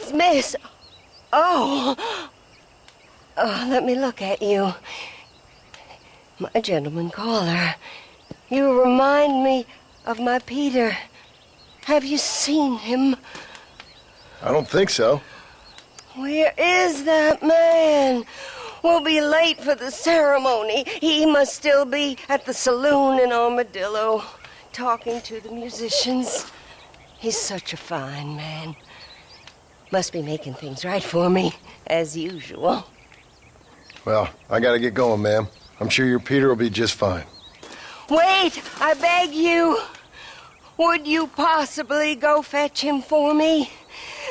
It's Miss. Oh. Oh, let me look at you. My gentleman caller. You remind me of my Peter. Have you seen him? I don't think so. Where is that man? We'll be late for the ceremony. He must still be at the saloon in Armadillo, talking to the musicians. He's such a fine man. Must be making things right for me, as usual. Well, I gotta get going, ma'am. I'm sure your Peter will be just fine. Wait, I beg you. Would you possibly go fetch him for me?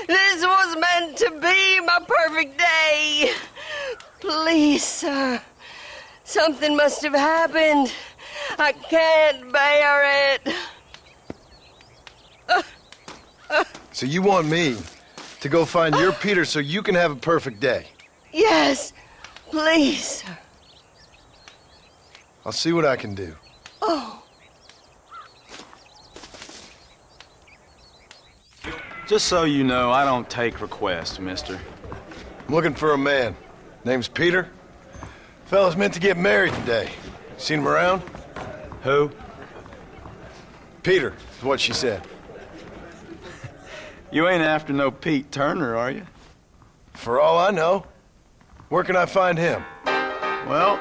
This was meant to be my perfect day. Please, sir. Something must have happened. I can't bear it. So you want me to go find your Peter so you can have a perfect day? Yes, please, sir. I'll see what I can do. Oh. Just so you know, I don't take requests, mister. I'm looking for a man. Name's Peter. Fella's meant to get married today. Seen him around? Who? Peter, is what she said. You ain't after no Pete Turner, are you? For all I know. Where can I find him? Well,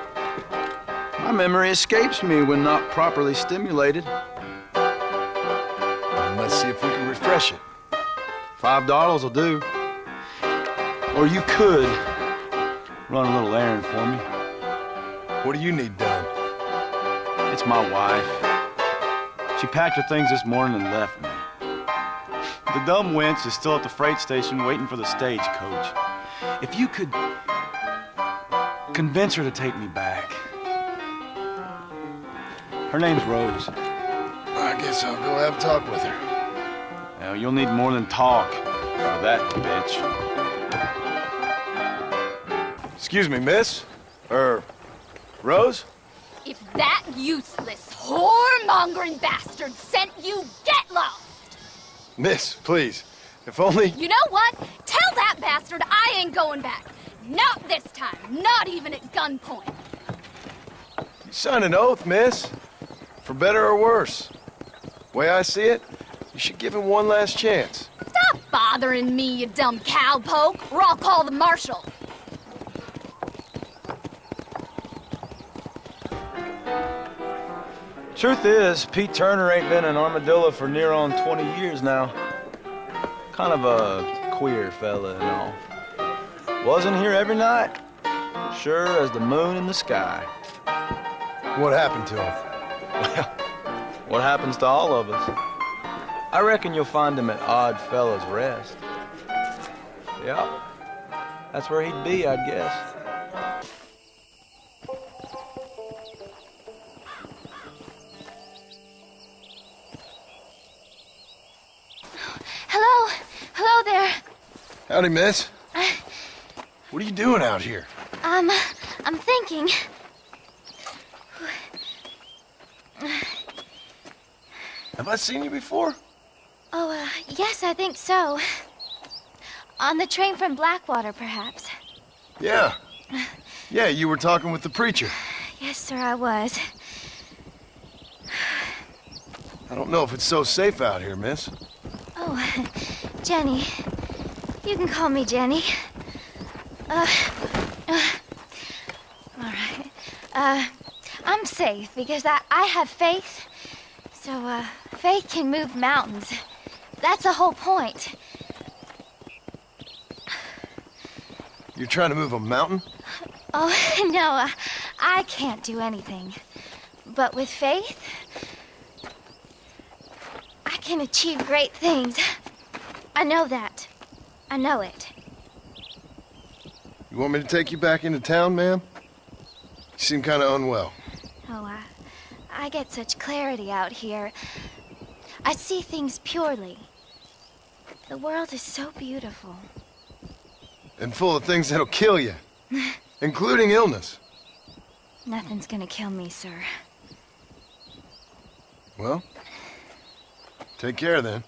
my memory escapes me when not properly stimulated. Let's see if we can refresh it. $5 will do. Or you could run a little errand for me. What do you need done? It's my wife. She packed her things this morning and left me. The dumb wench is still at the freight station waiting for the stagecoach. If you could convince her to take me back. Her name's Rose. I guess I'll go have a talk with her. Now, you'll need more than talk for that bitch. Excuse me, miss? Rose? If that useless, whoremongering bastard sent you, get lost! Miss, please. If only... You know what? Tell that bastard I ain't going back. Not this time. Not even at gunpoint. You signed an oath, miss. For better or worse. Way I see it, you should give him one last chance. Stop bothering me, you dumb cowpoke, or I'll call the marshal. Truth is, Pete Turner ain't been in Armadillo for near on 20 years now. Kind of a queer fella and all. Wasn't here every night. Sure as the moon in the sky. What happened to him? Well, what happens to all of us? I reckon you'll find him at Odd Fella's Rest. Yeah, that's where he'd be, I'd guess. Hello? Hello there. Howdy, miss. What are you doing out here? I'm thinking. Have I seen you before? Oh, yes, I think so. On the train from Blackwater, perhaps. Yeah. Yeah, you were talking with the preacher. Yes, sir, I was. I don't know if it's so safe out here, miss. Oh, Jenny. You can call me Jenny. All right. I'm safe because I have faith. So, faith can move mountains. That's the whole point. You're trying to move a mountain? Oh, no, I can't do anything. But with faith, I can achieve great things. I know that. I know it. You want me to take you back into town, ma'am? You seem kind of unwell. Oh, I get such clarity out here. I see things purely. The world is so beautiful. And full of things that'll kill you. Including illness. Nothing's gonna kill me, sir. Well, take care then.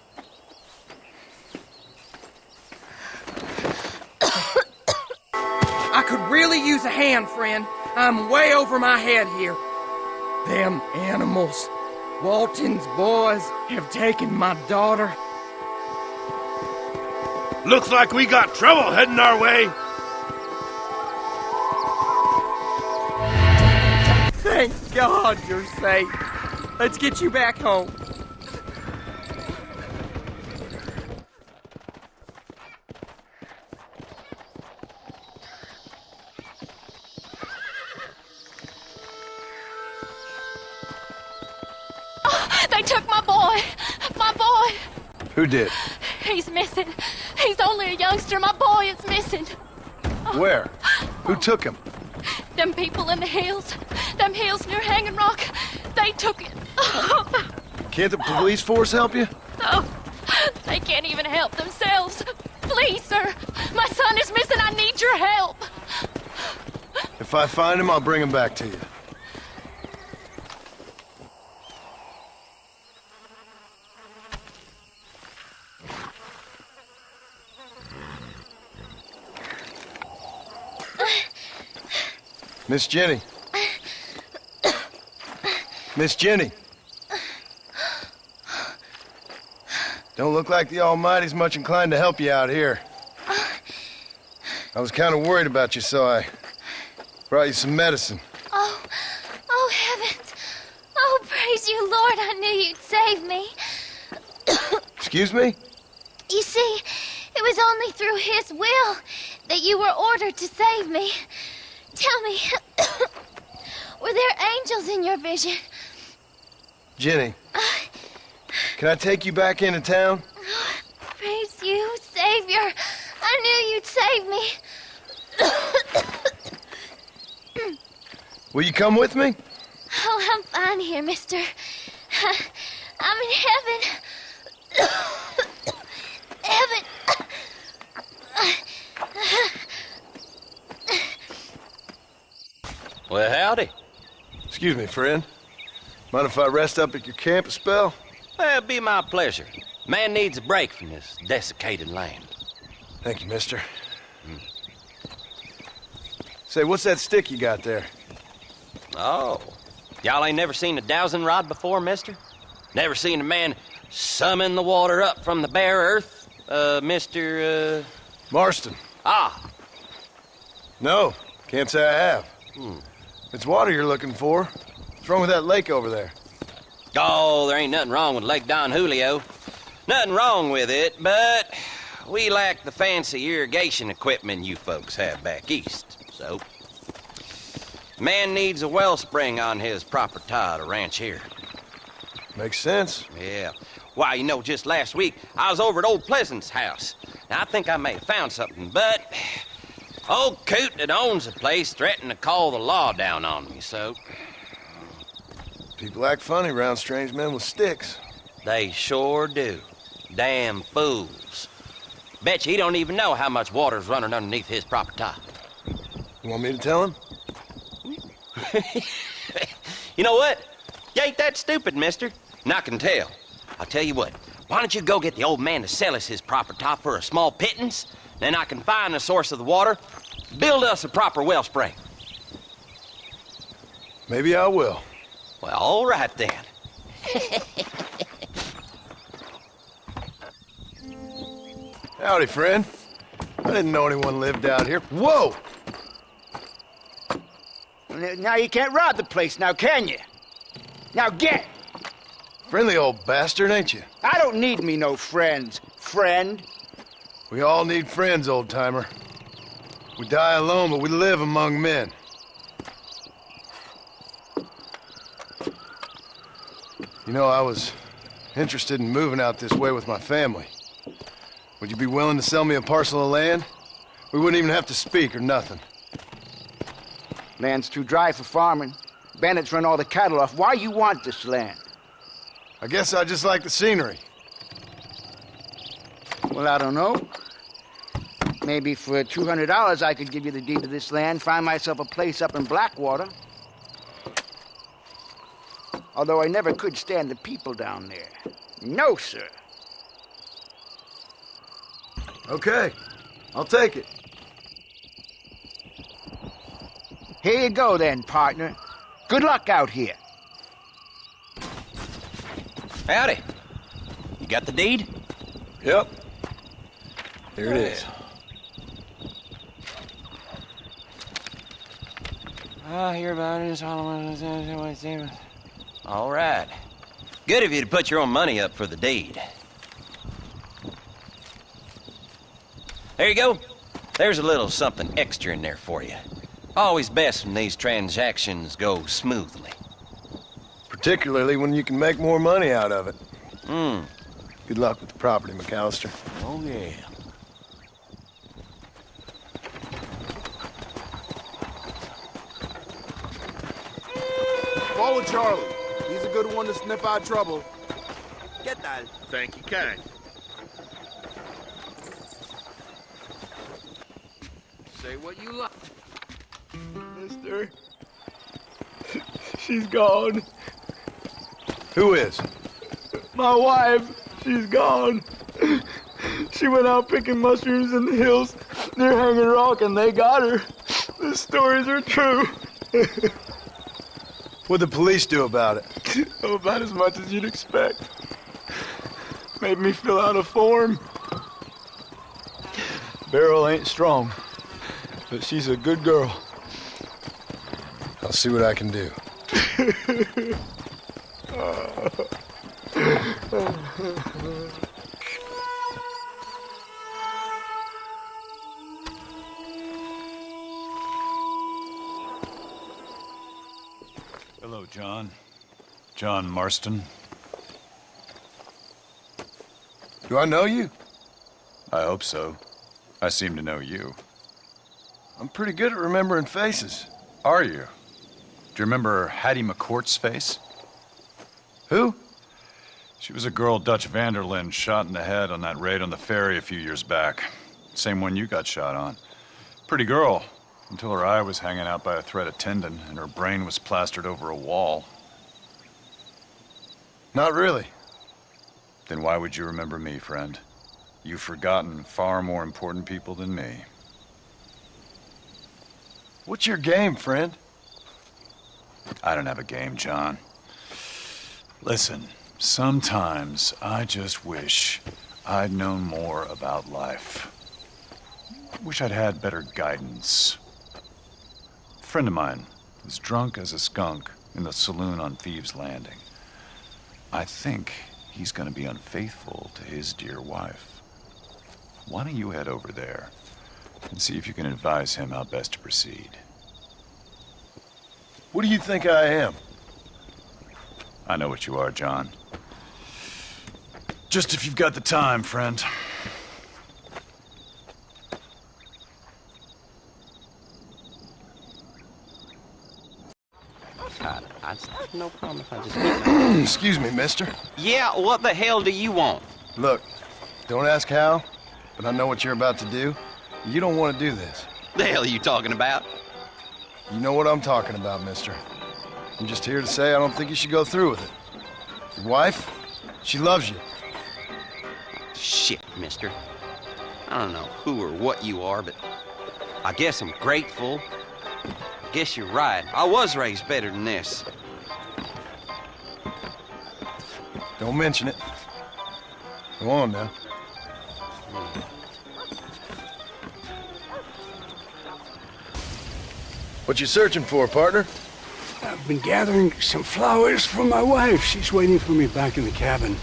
could really use a hand, friend. I'm way over my head here. Them animals. Walton's boys have taken my daughter. Looks like we got trouble heading our way. Thank God you're safe. Let's get you back home. They took my boy. My boy. Who did? He's missing. He's only a youngster. My boy is missing. Where? Who took him? Them people in the hills. Them hills near Hanging Rock. They took it. Can't the police force help you? Oh, they can't even help themselves. Please, sir. My son is missing. I need your help. If I find him, I'll bring him back to you. Miss Jenny. Miss Jenny. Don't look like the Almighty's much inclined to help you out here. I was kind of worried about you, so I brought you some medicine. Oh, heavens. Oh, praise you, Lord. I knew you'd save me. Excuse me? You see, it was only through his will that you were ordered to save me. Tell me, were there angels in your vision? Jenny, can I take you back into town? Praise you, Savior. I knew you'd save me. Will you come with me? Oh, I'm fine here, mister. I'm in heaven. Heaven. Well, howdy. Excuse me, friend. Mind if I rest up at your camp a spell? Well, it'd be my pleasure. Man needs a break from this desiccated land. Thank you, mister. Say, what's that stick you got there? Oh. Y'all ain't never seen a dowsing rod before, mister? Never seen a man summon the water up from the bare earth? Mr. Marston. Ah. No, can't say I have. It's water you're looking for. What's wrong with that lake over there? Oh, there ain't nothing wrong with Lake Don Julio. Nothing wrong with it, but we lack the fancy irrigation equipment you folks have back east, so... Man needs a wellspring on his property to ranch here. Makes sense. Yeah. Why, you know, just last week, I was over at Old Pleasant's house. Now, I think I may have found something, but... Old coot that owns the place threatened to call the law down on me, so... People act funny around strange men with sticks. They sure do. Damn fools. Bet you he don't even know how much water's running underneath his property. You want me to tell him? You know what? You ain't that stupid, mister. And I can tell. I'll tell you what. Why don't you go get the old man to sell us his property for a small pittance? Then I can find the source of the water, build us a proper wellspring. Maybe I will. Well, all right then. Howdy, friend. I didn't know anyone lived out here. Whoa! Now you can't rob the place now, can you? Now get! Friendly old bastard, ain't you? I don't need me no friends, friend. We all need friends, old-timer. We die alone, but we live among men. You know, I was interested in moving out this way with my family. Would you be willing to sell me a parcel of land? We wouldn't even have to speak or nothing. Land's too dry for farming. Bandits run all the cattle off. Why you want this land? I guess I just like the scenery. Well, I don't know. Maybe for $200 I could give you the deed to this land, find myself a place up in Blackwater. Although I never could stand the people down there. No, sir. Okay, I'll take it. Here you go then, partner. Good luck out here. Howdy. You got the deed? Yep. Here it is. I hear about it. All right. Good of you to put your own money up for the deed. There you go. There's a little something extra in there for you. Always best when these transactions go smoothly. Particularly when you can make more money out of it. Good luck with the property, McAllister. Oh, yeah. Follow Charlie. He's a good one to sniff out trouble. Get that. Thank you, kind. Say what you like. Mister. She's gone. Who is? My wife. She's gone. She went out picking mushrooms in the hills near Hanging Rock and they got her. The stories are true. What'd the police do about it? Oh, about as much as you'd expect. Made me fill out a form. Beryl ain't strong, but she's a good girl. I'll see what I can do. Hello, John. John Marston. Do I know you? I hope so. I seem to know you. I'm pretty good at remembering faces. Are you? Do you remember Hattie McCourt's face? Who? She was a girl Dutch Vanderlyn shot in the head on that raid on the ferry a few years back. Same one you got shot on. Pretty girl, until her eye was hanging out by a thread of tendon and her brain was plastered over a wall. Not really. Then why would you remember me, friend? You've forgotten far more important people than me. What's your game, friend? I don't have a game, John. Listen, sometimes I just wish I'd known more about life. Wish I'd had better guidance. A friend of mine was drunk as a skunk in the saloon on Thieves' Landing. I think he's gonna be unfaithful to his dear wife. Why don't you head over there and see if you can advise him how best to proceed? What do you think I am? I know what you are, John. Just if you've got the time, friend. No problem if I just... Excuse me, mister. Yeah, what the hell do you want? Look, don't ask how, but I know what you're about to do. You don't want to do this. The hell are you talking about? You know what I'm talking about, mister. I'm just here to say I don't think you should go through with it. Your wife, she loves you. Shit, mister. I don't know who or what you are, but I guess I'm grateful. I guess you're right. I was raised better than this. Don't mention it. Go on now. What you searching for, partner? I've been gathering some flowers for my wife. She's waiting for me back in the cabin.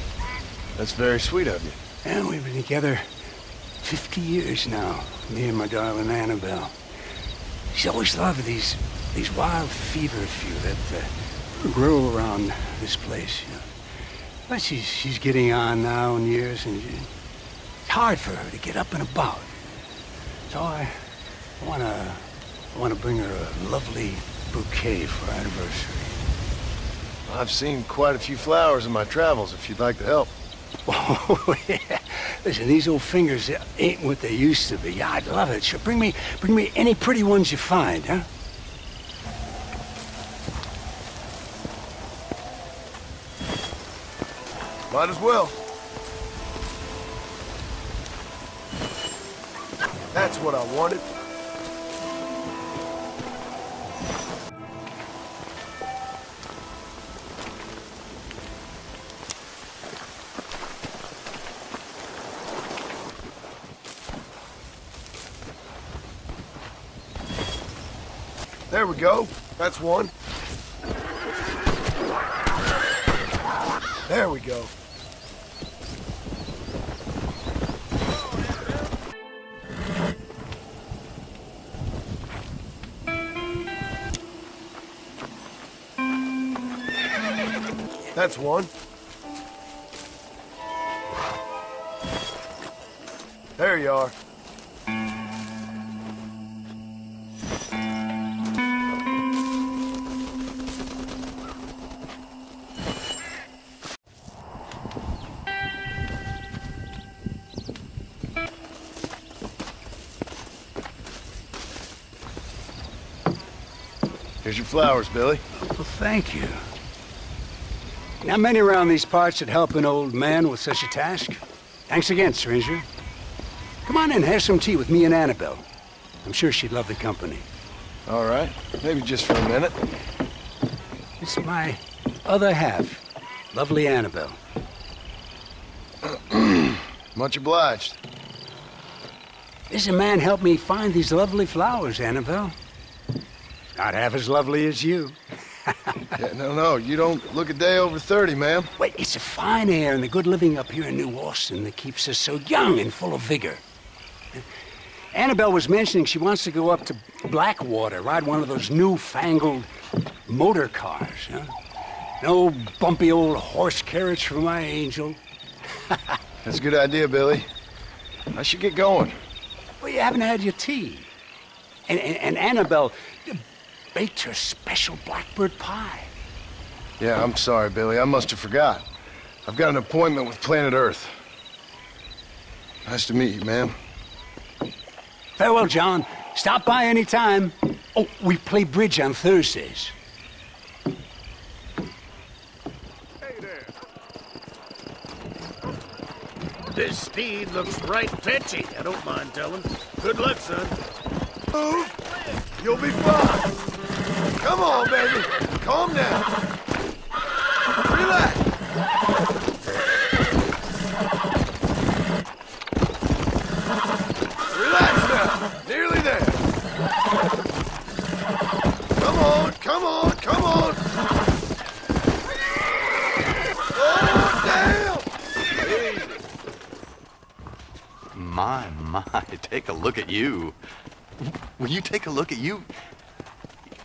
That's very sweet of you. And we've been together 50 years now, me and my darling Annabelle. She's always loved these wild feverfew that grow around this place, you know. But she's getting on now in years, and it's hard for her to get up and about. So I want to bring her a lovely bouquet for our anniversary. I've seen quite a few flowers in my travels, if you'd like the help. Oh, yeah. Listen, these old fingers ain't what they used to be. Yeah, I'd love it. Sure, bring me any pretty ones you find, huh? Might as well. That's what I wanted. There we go. That's one. There we go. That's one. There you are. Here's your flowers, Billy. Well, thank you. Not many around these parts that help an old man with such a task. Thanks again, stranger. Come on in, have some tea with me and Annabelle. I'm sure she'd love the company. All right. Maybe just for a minute. It's my other half, lovely Annabelle. Much obliged. This man helped me find these lovely flowers, Annabelle. Not half as lovely as you. Yeah, no, you don't look a day over 30, ma'am. Wait, it's the fine air and the good living up here in New Austin that keeps us so young and full of vigor. Annabelle was mentioning she wants to go up to Blackwater, ride one of those newfangled motor cars, huh? No bumpy old horse carriage for my angel. That's a good idea, Billy. I should get going. Well, you haven't had your tea. And Annabelle baked her special blackbird pie. Yeah, I'm sorry, Billy. I must have forgot. I've got an appointment with Planet Earth. Nice to meet you, ma'am. Farewell, John. Stop by any time. Oh, we play bridge on Thursdays. Hey there. This steed looks right fetchy. I don't mind telling. Good luck, son. Move. You'll be fine. Come on, baby. Calm down. Relax. Relax now. Nearly there. Come on, come on, come on. Oh, damn. Easy. My, take a look at you. Will you take a look at you?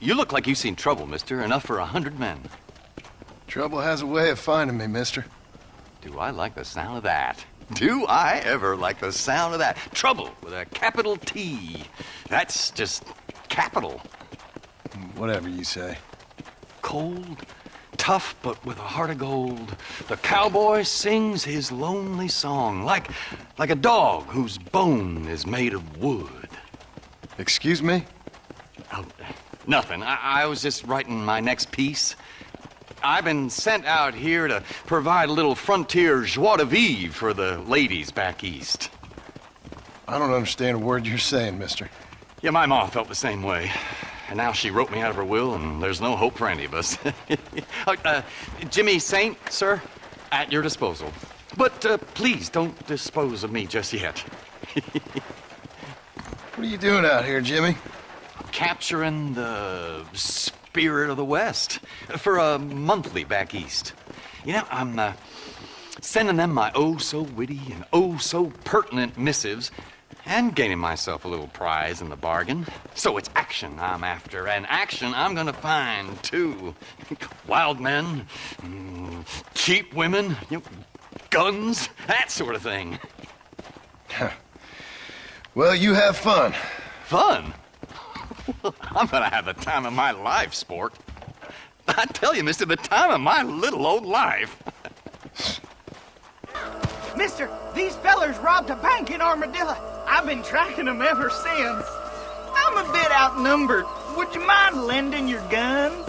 You look like you've seen trouble, mister. Enough for 100 men. Trouble has a way of finding me, mister. Do I like the sound of that? Do I ever like the sound of that? Trouble with a capital T. That's just capital. Whatever you say. Cold, tough, but with a heart of gold. The cowboy sings his lonely song like a dog whose bone is made of wood. Excuse me? Oh, nothing. I was just writing my next piece. I've been sent out here to provide a little frontier joie de vivre for the ladies back east. I don't understand a word you're saying, mister. Yeah, my ma felt the same way. And now she wrote me out of her will, and there's no hope for any of us. Jimmy Saint, sir, at your disposal. But please don't dispose of me just yet. What are you doing out here, Jimmy? Capturing the spirit of the West for a monthly back east. You know, I'm sending them my oh-so-witty and oh-so-pertinent missives and gaining myself a little prize in the bargain. So it's action I'm after, and action I'm gonna find, too. Wild men, cheap women, guns, that sort of thing. Well, you have fun. Fun? I'm gonna have the time of my life, sport. I tell you, mister, the time of my little old life. Mister, these fellers robbed a bank in Armadillo. I've been tracking them ever since. I'm a bit outnumbered. Would you mind lending your guns?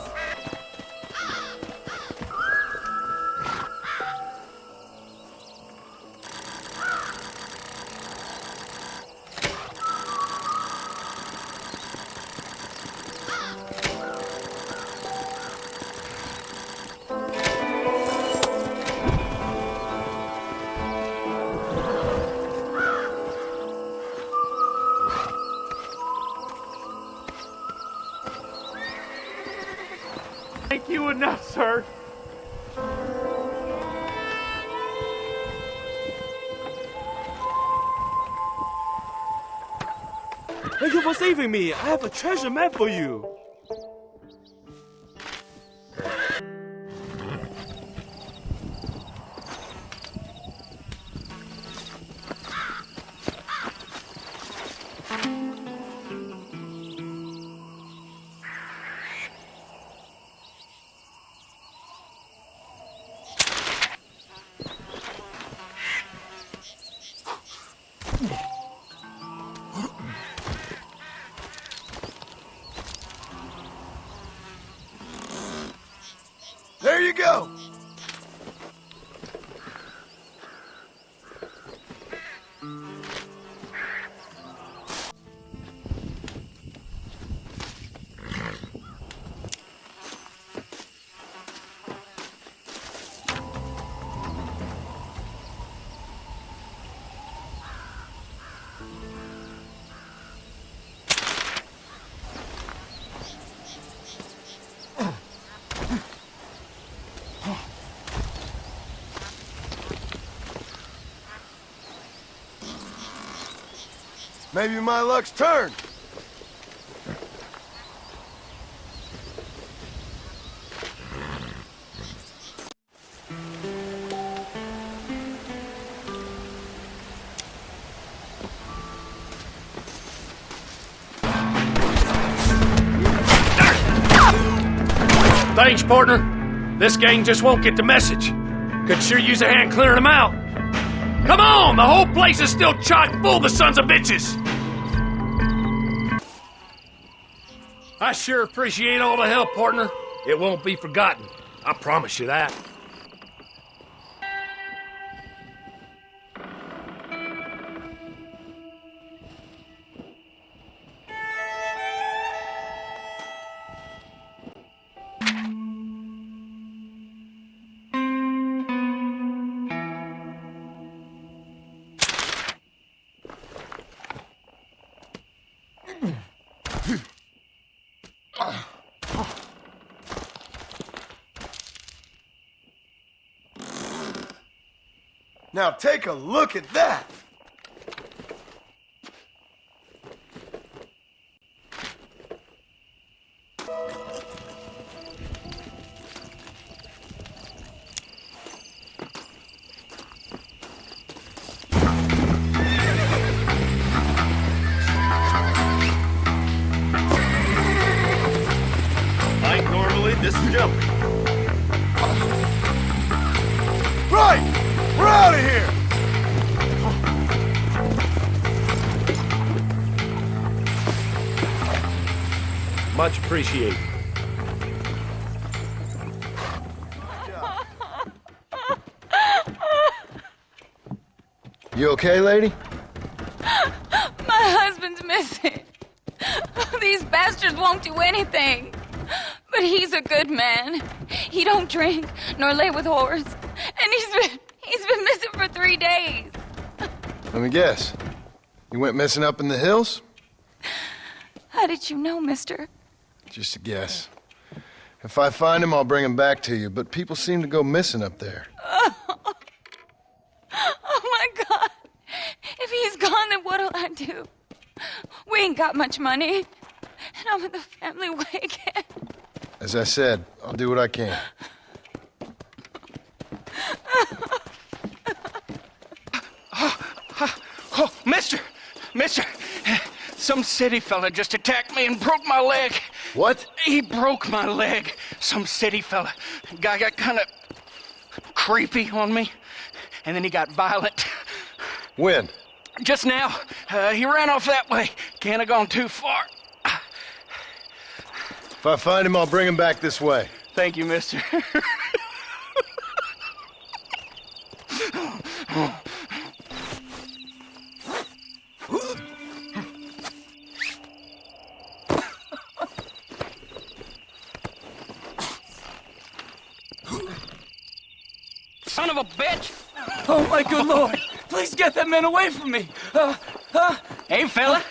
Thank you enough, sir. Thank you for saving me. I have a treasure map for you. There you go! Maybe my luck's turned. Thanks, partner. This gang just won't get the message. Could sure use a hand clearing them out. Come on! The whole place is still chock full of the sons of bitches! I sure appreciate all the help, partner. It won't be forgotten. I promise you that. Now take a look at that! Like normally, this is jumping. Right! We're out of here! Much appreciated. You okay, lady? My husband's missing. These bastards won't do anything. But he's a good man. He don't drink nor lay with whores. And he's been missing for 3 days. Let me guess. You went missing up in the hills? How did you know, mister? Just a guess. If I find him, I'll bring him back to you, but people seem to go missing up there. Oh my God. If he's gone, then what'll I do? We ain't got much money. And I'm in the family way again. As I said, I'll do what I can. Oh, mister! Some city fella just attacked me and broke my leg. What? He broke my leg. Some city fella. Guy got kind of creepy on me, and then he got violent. When? Just now. He ran off that way. Can't have gone too far. If I find him, I'll bring him back this way. Thank you, mister. Son of a bitch! Oh, my good lord. Please get that man away from me. Hey, fella.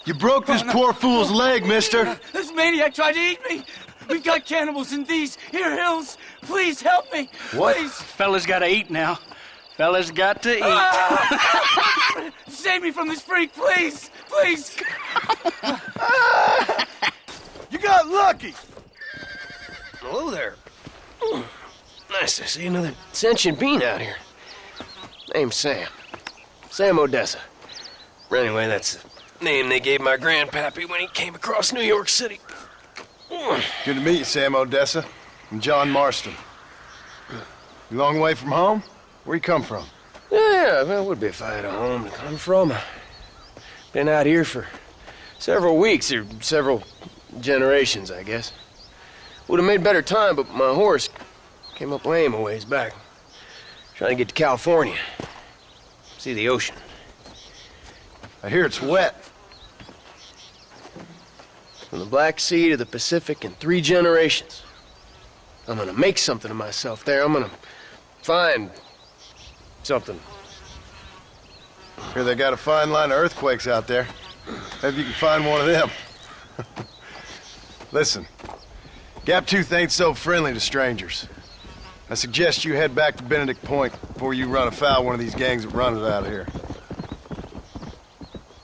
You broke this poor fool's leg, mister. This maniac tried to eat me. We've got cannibals in these here hills. Please help me. What? Please. Fellas gotta eat now. Fellas got to eat. Save me from this freak, please. Please. You got lucky. Hello there. Nice to see another sentient being out here. Name's Sam. Sam Odessa. Anyway, that's the name they gave my grandpappy when he came across New York City. Good to meet you, Sam Odessa. I'm John Marston. You long way from home? Where you come from? Yeah, well, it would be if I had a home to come from. Been out here for several weeks, or several generations, I guess. Would have made better time, but my horse came up lame a ways back. Trying to get to California. See the ocean. I hear it's wet. From the Black Sea to the Pacific in 3 generations. I'm gonna make something of myself there. I'm gonna find something. Hear they got a fine line of earthquakes out there. Maybe you can find one of them. Listen, Gaptooth ain't so friendly to strangers. I suggest you head back to Benedict Point before you run afoul one of these gangs that run it out of here.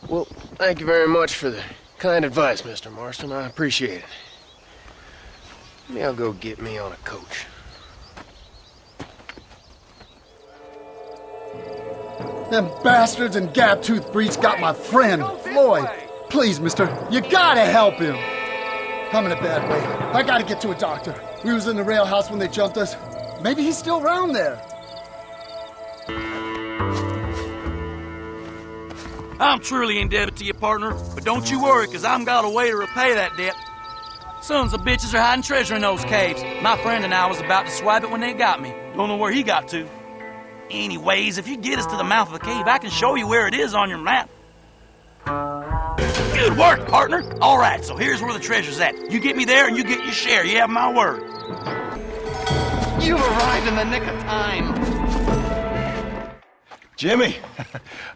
Well, thank you very much for the kind advice, Mr. Marston. I appreciate it. Maybe I'll go get me on a coach. Them bastards and Gaptooth breeds got my friend, Floyd. Please, mister, you gotta help him. I'm in a bad way. I gotta get to a doctor. We was in the rail house when they jumped us. Maybe he's still around there. I'm truly indebted to you, partner, but don't you worry, because I've got a way to repay that debt. Sons of bitches are hiding treasure in those caves. My friend and I was about to swipe it when they got me. Don't know where he got to. Anyways, if you get us to the mouth of the cave, I can show you where it is on your map. Good work, partner. All right, so here's where the treasure's at. You get me there and you get your share. You have my word. You arrived in the nick of time. Jimmy,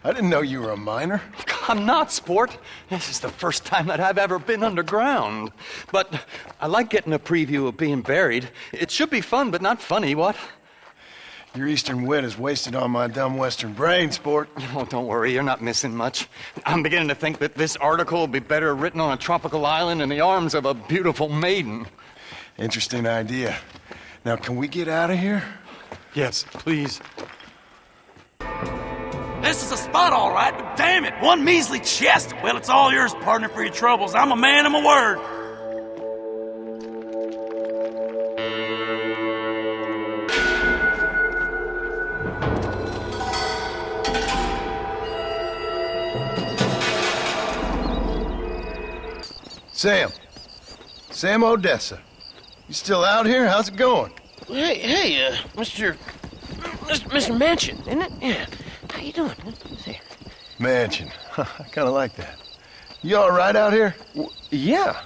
I didn't know you were a miner. I'm not, sport. This is the first time that I've ever been underground. But I like getting a preview of being buried. It should be fun, but not funny, what? Your eastern wit is wasted on my dumb western brain, sport. Oh, don't worry, you're not missing much. I'm beginning to think that this article will be better written on a tropical island in the arms of a beautiful maiden. Interesting idea. Now, can we get out of here? Yes, please. This is a spot, all right, but damn it, one measly chest. Well, it's all yours, partner, for your troubles. I'm a man of my word. Sam Odessa. You still out here? How's it going? Hey, Mr. Mansion, isn't it? Yeah. How you doing? Hey. Mansion. I kind of like that. You all right out here? Yeah.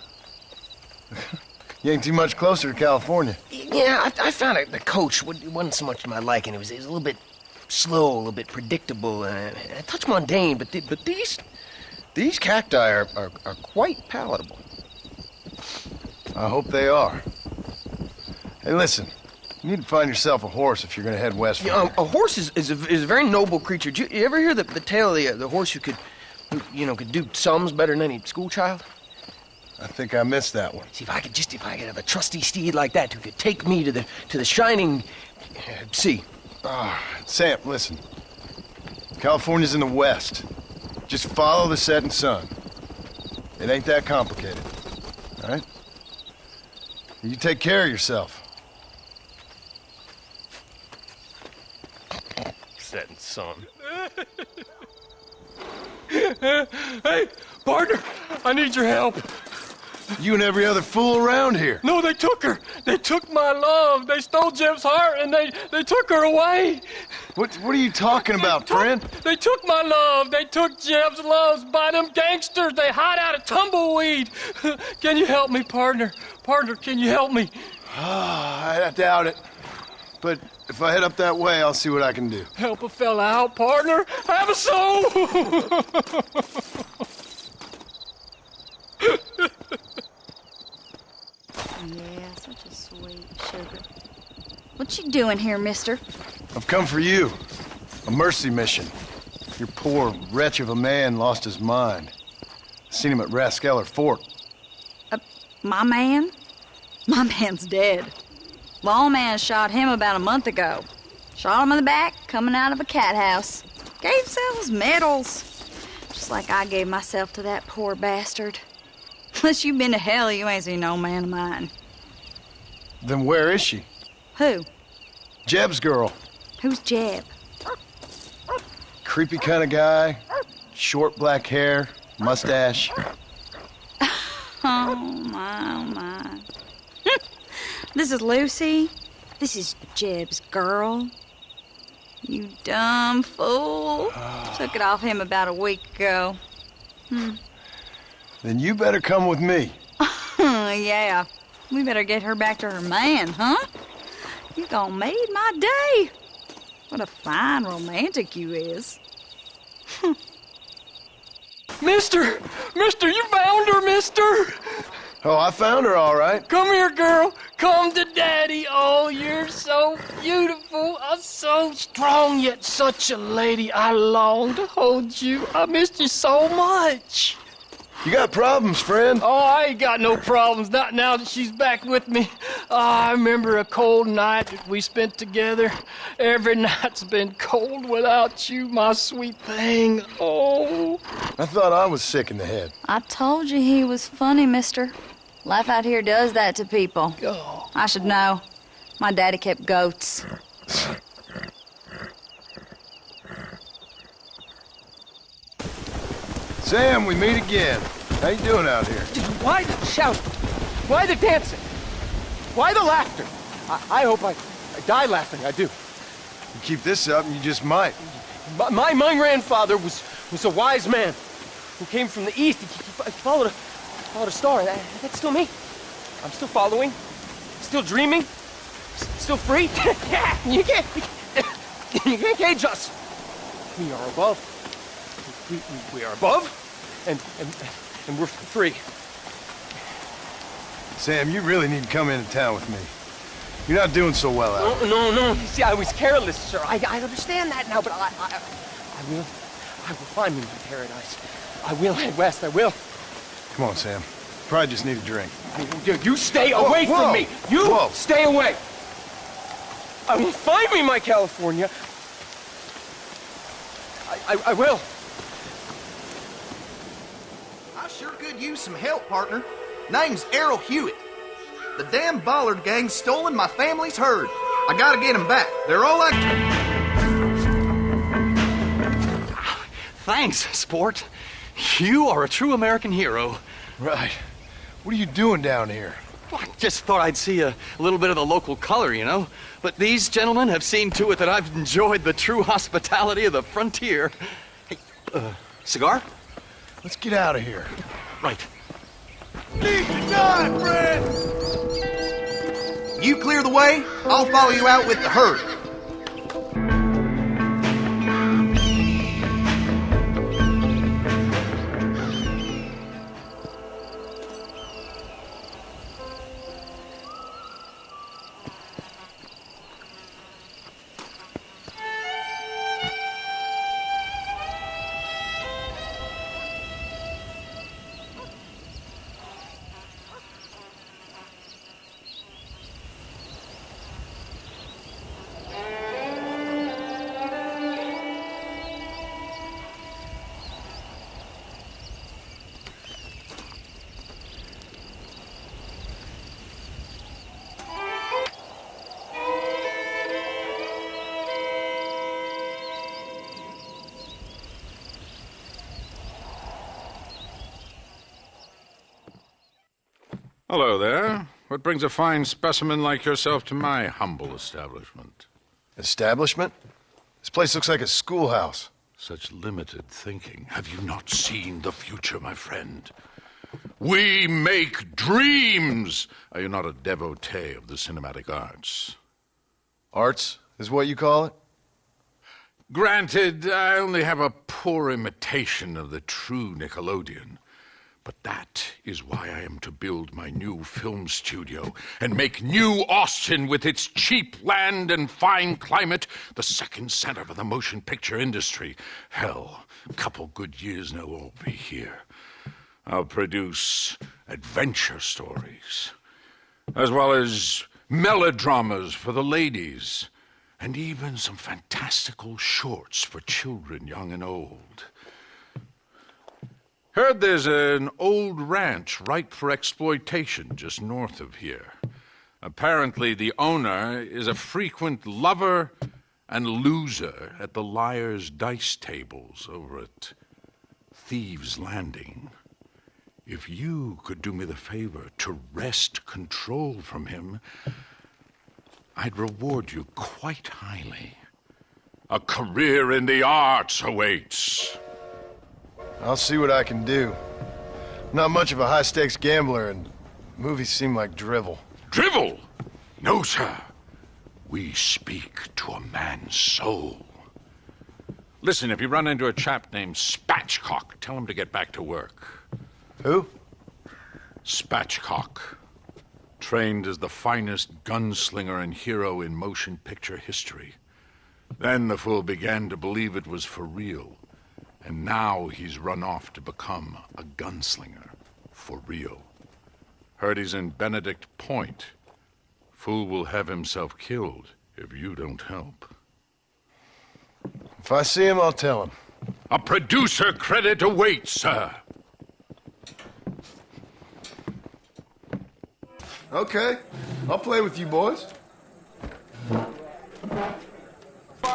You ain't too much closer to California. Yeah, I found it. The coach wasn't so much to my liking. It was a little bit slow, a little bit predictable, a touch mundane. But these cacti are quite palatable. I hope they are. Hey, listen. You need to find yourself a horse if you're going to head west from here. A horse is a very noble creature. Did you ever hear the tale of the horse who could do sums better than any schoolchild? I think I missed that one. See, if I could have a trusty steed like that who could take me to the shining sea. Sam, listen. California's in the west. Just follow the setting sun. It ain't that complicated. All right? You take care of yourself. Setting sun. Hey, partner, I need your help. You and every other fool around here. No, they took her. They took my love. They stole Jim's heart, and they took her away. What are you talking about, friend? They took my love. They took Jim's loves by them gangsters. They hide out of Tumbleweed. Can you help me, partner? Partner, can you help me? I doubt it. But if I head up that way, I'll see what I can do. Help a fella out, partner. Have a soul. Such a sweet sugar. What you doing here, mister? I've come for you. A mercy mission. Your poor wretch of a man lost his mind. Seen him at Raskeller Fort. My man? My man's dead. Lawman shot him about a month ago. Shot him in the back, coming out of a cat house. Gave themselves medals. Just like I gave myself to that poor bastard. Unless you've been to hell, you ain't seen no man of mine. Then where is she? Who? Jeb's girl. Who's Jeb? Creepy kind of guy. Short black hair, mustache. Oh, my. This is Lucy. This is Jeb's girl. You dumb fool. Took it off him about a week ago. Then you better come with me. Yeah. We better get her back to her man, huh? You gonna made my day. What a fine romantic you is. Mister, you found her, mister. Oh, I found her all right. Come here, girl. Come to Daddy. Oh, you're so beautiful. I'm so strong, yet such a lady. I long to hold you. I missed you so much. You got problems, friend? Oh, I ain't got no problems, not now that she's back with me. Oh, I remember a cold night that we spent together. Every night's been cold without you, my sweet thing. Oh. I thought I was sick in the head. I told you he was funny, mister. Life out here does that to people. Oh. I should know. My daddy kept goats. Sam, we meet again. How you doing out here? Why the shouting? Why the dancing? Why the laughter? I hope I die laughing, I do. You keep this up and you just might. My grandfather was a wise man who came from the east. He followed a star. That's still me. I'm still following, still dreaming, still free. You can't cage us. We are above. We are above, and we're free. Sam, you really need to come into town with me. You're not doing so well out here. No. You see, I was careless, sir. I understand that now, but I will find me my paradise. I will head west. I will. Come on, Sam. Probably just need a drink. You stay away from me. You stay away. I will find me my California. I will. I sure could use some help, partner. Name's Errol Hewitt. The damn Bollard gang's stolen my family's herd. I gotta get them back. They're all I... Thanks, sport. You are a true American hero. Right. What are you doing down here? Well, I just thought I'd see a little bit of the local color, you know? But these gentlemen have seen to it that I've enjoyed the true hospitality of the frontier. Hey, cigar? Let's get out of here. Right. Need to die, friend! You clear the way, I'll follow you out with the herd. Hello there. What brings a fine specimen like yourself to my humble establishment? Establishment? This place looks like a schoolhouse. Such limited thinking. Have you not seen the future, my friend? We make dreams! Are you not a devotee of the cinematic arts? Arts is what you call it? Granted, I only have a poor imitation of the true Nickelodeon. But that is why I am to build my new film studio and make New Austin, with its cheap land and fine climate, the second center of the motion picture industry. Hell, a couple good years and I'll be here. I'll produce adventure stories, as well as melodramas for the ladies, and even some fantastical shorts for children young and old. Heard there's an old ranch ripe for exploitation just north of here. Apparently the owner is a frequent lover and loser at the Liar's Dice tables over at Thieves' Landing. If you could do me the favor to wrest control from him, I'd reward you quite highly. A career in the arts awaits. I'll see what I can do. Not much of a high-stakes gambler, and movies seem like drivel. Drivel? No, sir. We speak to a man's soul. Listen, if you run into a chap named Spatchcock, tell him to get back to work. Who? Spatchcock. Trained as the finest gunslinger and hero in motion picture history. Then the fool began to believe it was for real. And now he's run off to become a gunslinger. For real. Heard he's in Benedict Point. Fool will have himself killed if you don't help. If I see him, I'll tell him. A producer credit awaits, sir. Okay, I'll play with you boys.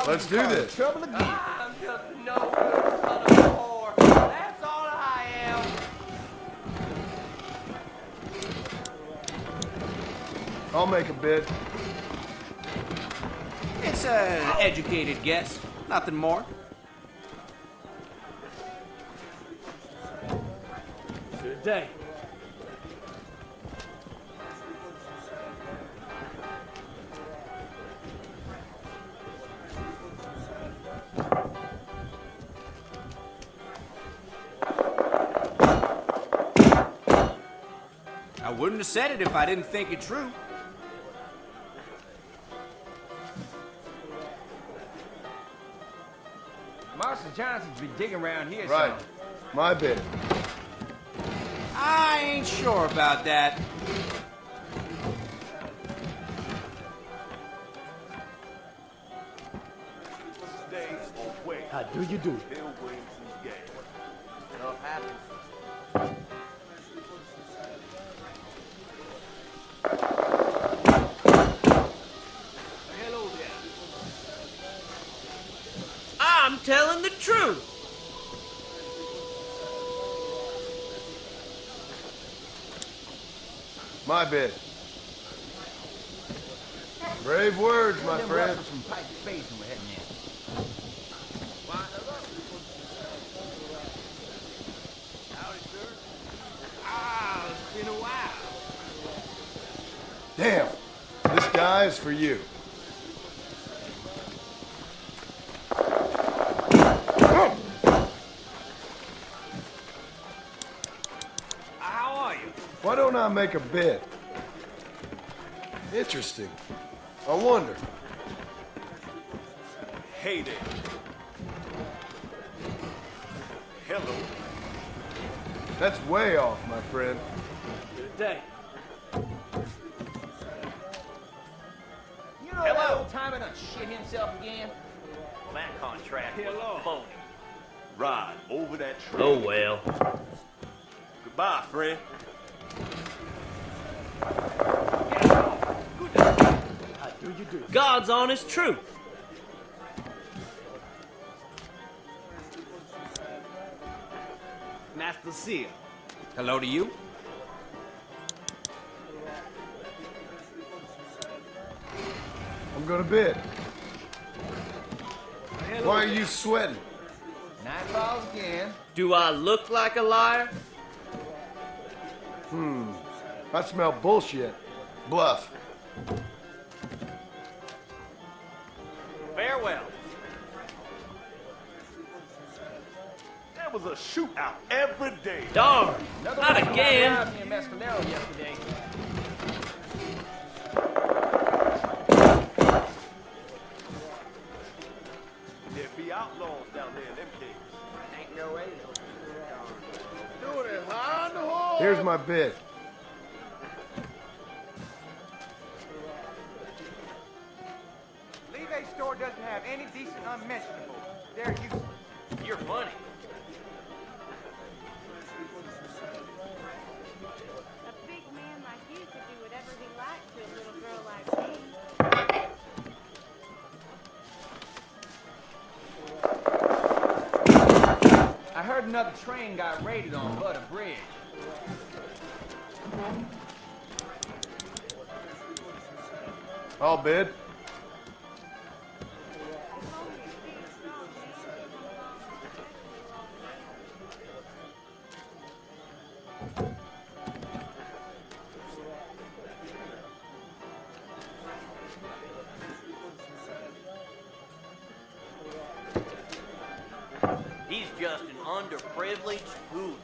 Let's do this. I'm just no good son of a whore. That's all I am. I'll make a bid. It's an educated guess. Nothing more. Good day. I wouldn't have said it if I didn't think it true. Marston Johnson's been digging around here. Right. My bid. I ain't sure about that. How do you do? Hello there. I'm telling the truth. My bid. Brave words, my friend. From Pikes, Basin, we're heading in. Howdy, sir. Ah, it's been a while. Damn, this guy is for you. How are you? Why don't I make a bid? Interesting. I wonder. Hey there. Hello. That's way off, my friend. Good day. You know that old timer done shit himself again? Well, that contract was phony. Ride over that trail. Oh, well. Goodbye, friend. How do you do? God's honest truth. Master Seal. Hello to you. I'm gonna bid. Why are you sweating? Night falls again. Do I look like a liar? I smell bullshit. Bluff. Farewell. was a shootout every day. Darn, not again. Me and Mascalinity yesterday. There be outlaws down there in them caves. Ain't no way. Doing it high on the horse. Here's my bid. Levi's store doesn't have any decent unmentionables. They're useless. You're funny. A big man like you could do whatever he likes to a little girl like me. I heard another train got raided on Butter Bridge. All bid. He's just an underprivileged hoodlum.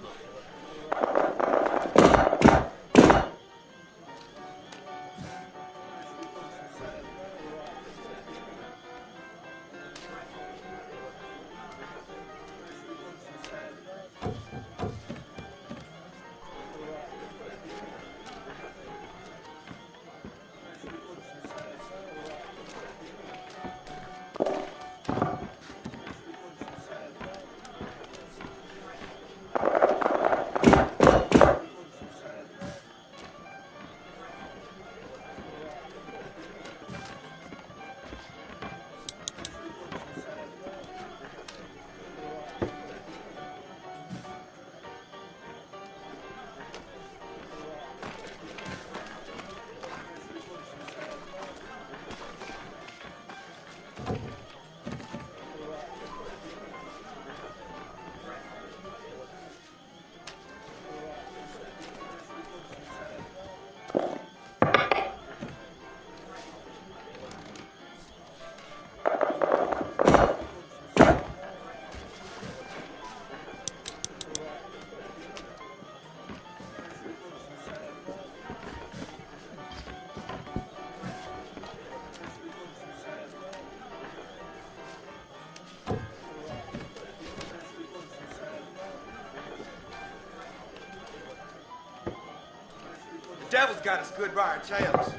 Devil's got us good by our tails.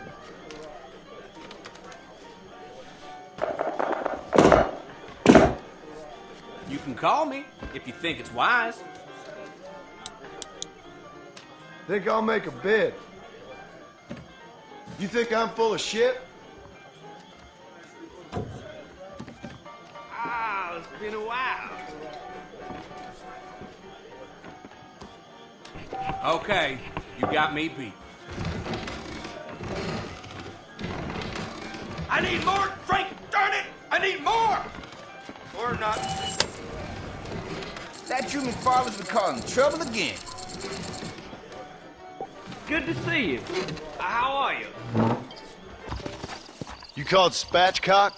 You can call me if you think it's wise. Think I'll make a bid. You think I'm full of shit? Ah, it's been a while. Okay, you got me beat. I need more, Frank, darn it! I need more! Or not. That you MacFarlane's been causing trouble again. Good to see you. How are you? You called spatchcock?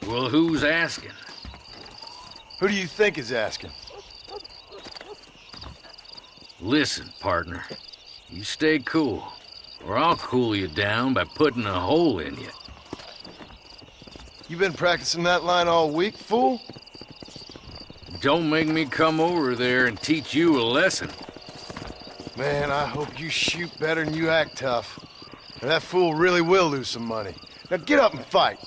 Well, who's asking? Who do you think is asking? Listen, partner. You stay cool, or I'll cool you down by putting a hole in you. You been practicing that line all week, fool? Don't make me come over there and teach you a lesson. Man, I hope you shoot better than you act tough. And that fool really will lose some money. Now get up and fight.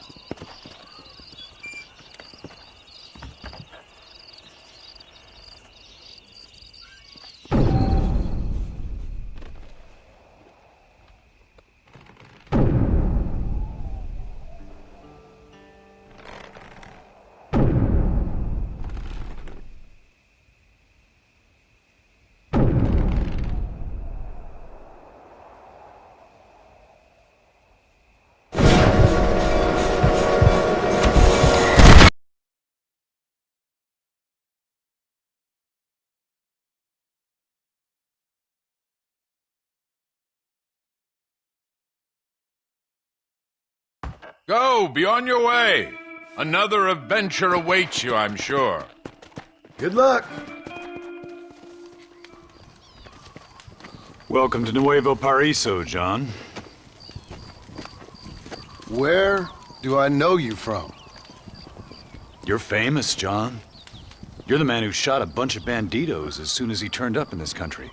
Go, be on your way. Another adventure awaits you, I'm sure. Good luck. Welcome to Nuevo Paraiso, John. Where do I know you from? You're famous, John. You're the man who shot a bunch of banditos as soon as he turned up in this country.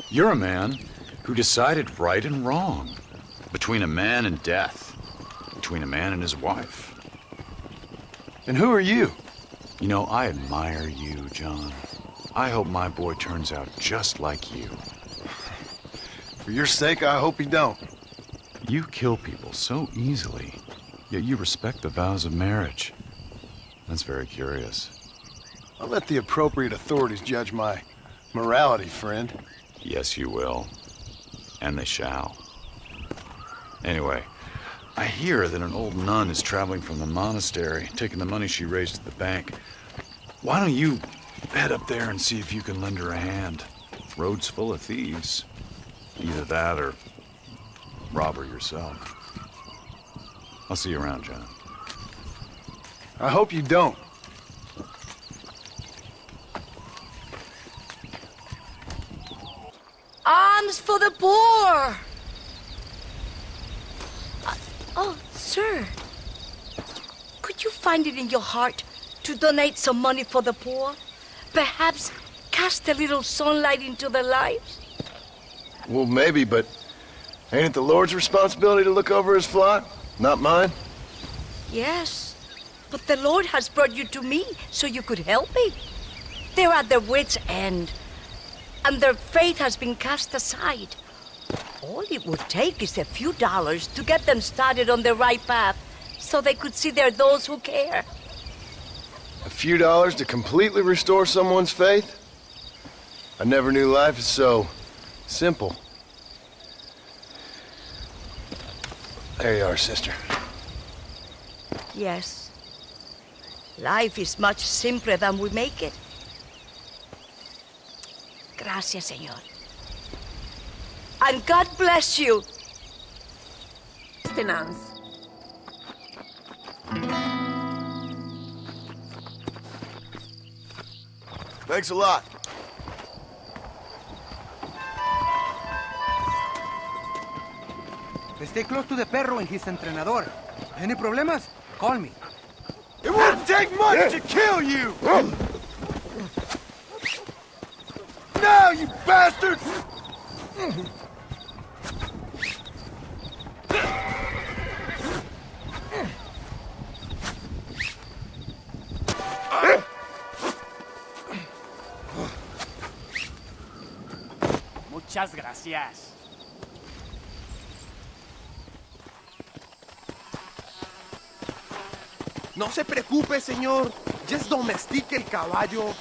You're a man who decided right and wrong, between a man and death, between a man and his wife. And who are you? You know, I admire you, John. I hope my boy turns out just like you. For your sake, I hope he don't. You kill people so easily, yet you respect the vows of marriage. That's very curious. I'll let the appropriate authorities judge my morality, friend. Yes, you will. And they shall. Anyway, I hear that an old nun is traveling from the monastery, taking the money she raised at the bank. Why don't you head up there and see if you can lend her a hand? Road's full of thieves. Either that or rob her yourself. I'll see you around, John. I hope you don't. Alms for the poor! Oh, sir. Could you find it in your heart to donate some money for the poor? Perhaps cast a little sunlight into their lives? Well, maybe, but ain't it the Lord's responsibility to look over his flock? Not mine? Yes, but the Lord has brought you to me so you could help me. They're at their wits' end, and their faith has been cast aside. All it would take is a few dollars to get them started on the right path so they could see there are those who care. A few dollars to completely restore someone's faith? I never knew life is so simple. There you are, sister. Yes. Life is much simpler than we make it. Gracias, señor. And God bless you. Tenance. Thanks a lot. Stay close to the perro and his entrenador. Any problemas? Call me. It wouldn't take much to kill you! Now, you bastard! Muchas gracias. No se preocupe, señor. Just domestique el caballo.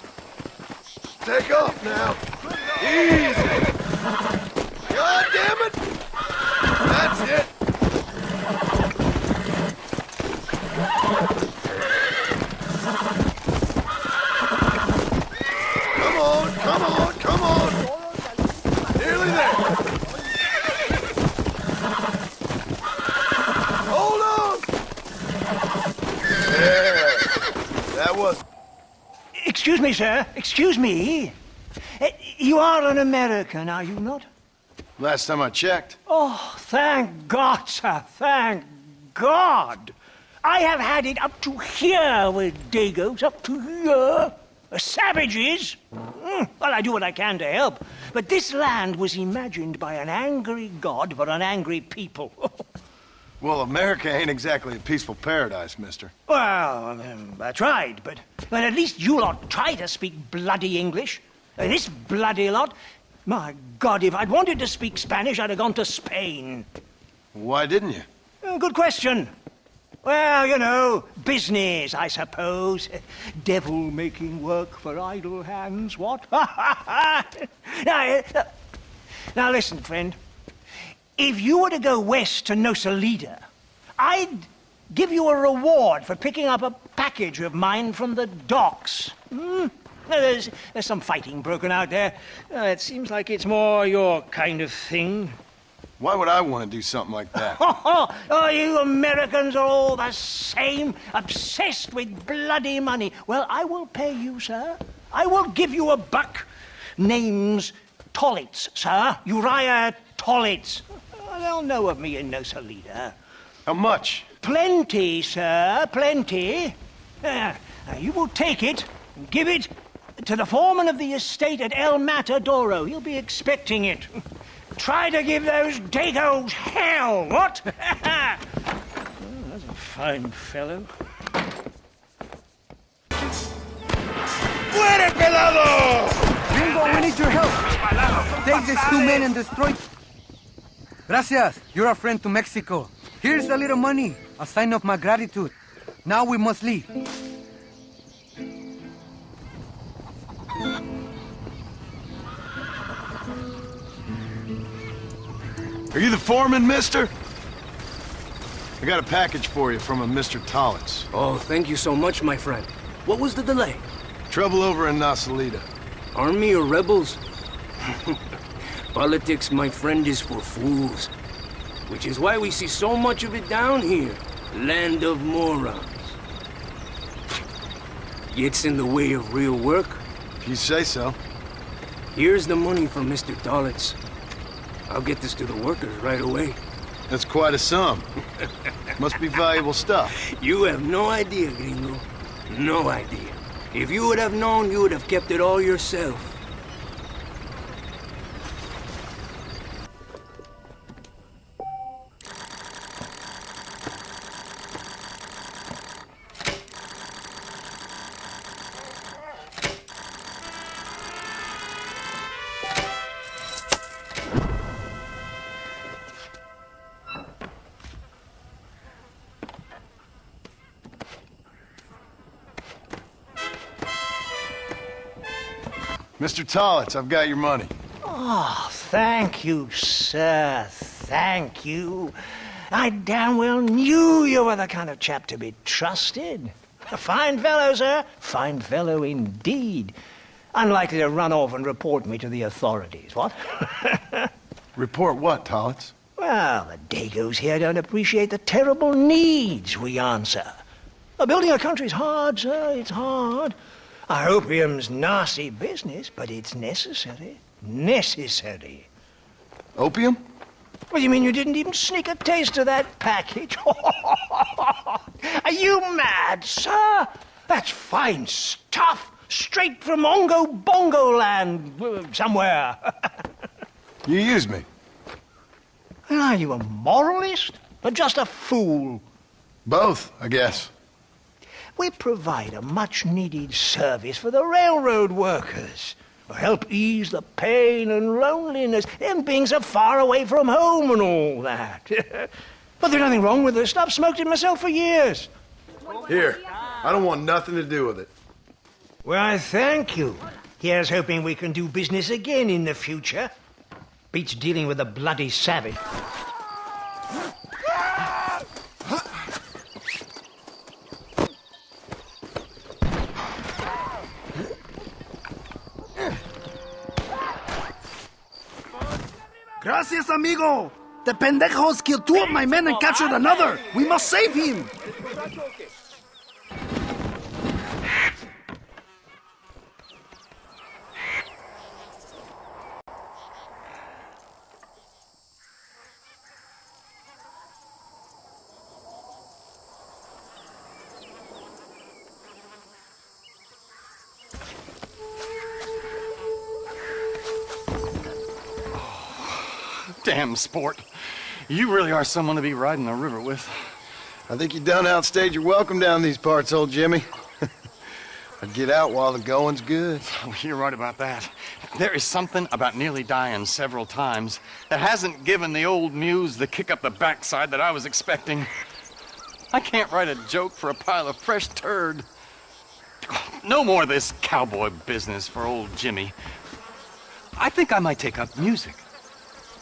Take off now. Easy. God damn it! That's it. Come on, come on, come on. Nearly there. Hold on. There. That was... Excuse me, sir. Excuse me. You are an American, are you not? Last time I checked. Oh, thank God, sir. Thank God. I have had it up to here with Dagos, up to here. Savages. Well, I do what I can to help. But this land was imagined by an angry God for an angry people. Well, America ain't exactly a peaceful paradise, mister. Well, I tried, but at least you lot try to speak bloody English. This bloody lot, my God, if I'd wanted to speak Spanish, I'd have gone to Spain. Why didn't you? Good question. Well, you know, business, I suppose. Devil making work for idle hands, what? Now listen, friend. If you were to go west to Nosalida, I'd give you a reward for picking up a package of mine from the docks. There's some fighting broken out there. It seems like it's more your kind of thing. Why would I want to do something like that? Oh, you Americans are all the same, obsessed with bloody money. Well, I will pay you, sir. I will give you $1. Name's Tollitz, sir. Uriah Tollitz. They'll know of me in no Salida. How much? Plenty, sir, plenty. You will take it and give it to the foreman of the estate at El Matadoro. He'll be expecting it. Try to give those Dagos hell, what? That's a fine fellow. ¡Fuere, pelado! Gringo, we need your help. Take these two men and destroy... Gracias. You're a friend to Mexico. Here's a little money, a sign of my gratitude. Now we must leave. Are you the foreman, mister? I got a package for you from a Mr. Tollitz. Oh, thank you so much, my friend. What was the delay? Trouble over in Nasalita. Army or rebels? Politics, my friend, is for fools. Which is why we see so much of it down here. Land of morons. Gets in the way of real work. If you say so. Here's the money from Mr. Tollitz. I'll get this to the workers right away. That's quite a sum. Must be valuable stuff. You have no idea, gringo. No idea. If you would have known, you would have kept it all yourself. Mr. Tollitz, I've got your money. Oh, thank you, sir. Thank you. I damn well knew you were the kind of chap to be trusted. A fine fellow, sir. Fine fellow indeed. Unlikely to run off and report me to the authorities, what? Report what, Tollitz? Well, the Dagos here don't appreciate the terrible needs we answer. Building a country's hard, sir. It's hard. Opium's nasty business, but it's necessary. Necessary. Opium? What, you mean you didn't even sneak a taste of that package? Are you mad, sir? That's fine stuff. Straight from Ongo Bongo land, somewhere. You used me. Are you a moralist or just a fool? Both, I guess. We provide a much-needed service for the railroad workers. Help ease the pain and loneliness, them being so far away from home and all that. But there's nothing wrong with this stuff. Smoked it myself for years. Here, I don't want nothing to do with it. Well, I thank you. Here's hoping we can do business again in the future. Beats dealing with a bloody savage. Gracias, amigo. The pendejos killed two of my men and captured another. We must save him. Damn sport. You really are someone to be riding the river with. I think you done outstayed your welcome down these parts, old Jimmy. I'd get out while the going's good. Oh, you're right about that. There is something about nearly dying several times that hasn't given the old muse the kick up the backside that I was expecting. I can't write a joke for a pile of fresh turd. No more of this cowboy business for old Jimmy. I think I might take up music.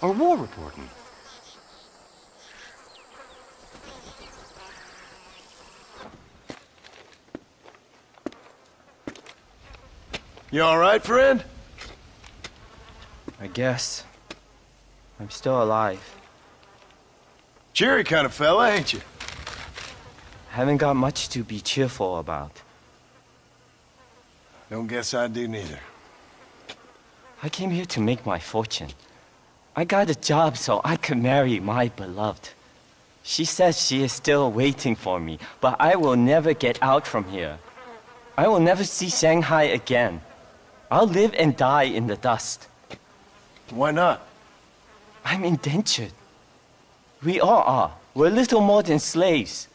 Or war reporting. You all right, friend? I guess. I'm still alive. Cheery kind of fella, ain't you? Haven't got much to be cheerful about. Don't guess I do neither. I came here to make my fortune. I got a job so I could marry my beloved. She says she is still waiting for me, but I will never get out from here. I will never see Shanghai again. I'll live and die in the dust. Why not? I'm indentured. We all are. We're little more than slaves.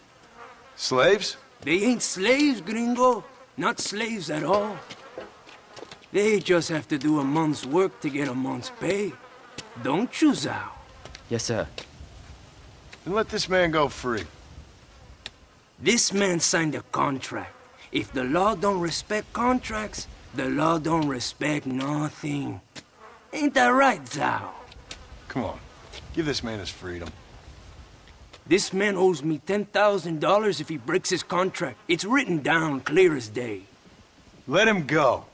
Slaves? They ain't slaves, gringo. Not slaves at all. They just have to do a month's work to get a month's pay. Don't you, Zhao? Yes, sir. Then let this man go free. This man signed a contract. If the law don't respect contracts, the law don't respect nothing. Ain't that right, Zhao? Come on. Give this man his freedom. This man owes me $10,000 if he breaks his contract. It's written down clear as day. Let him go.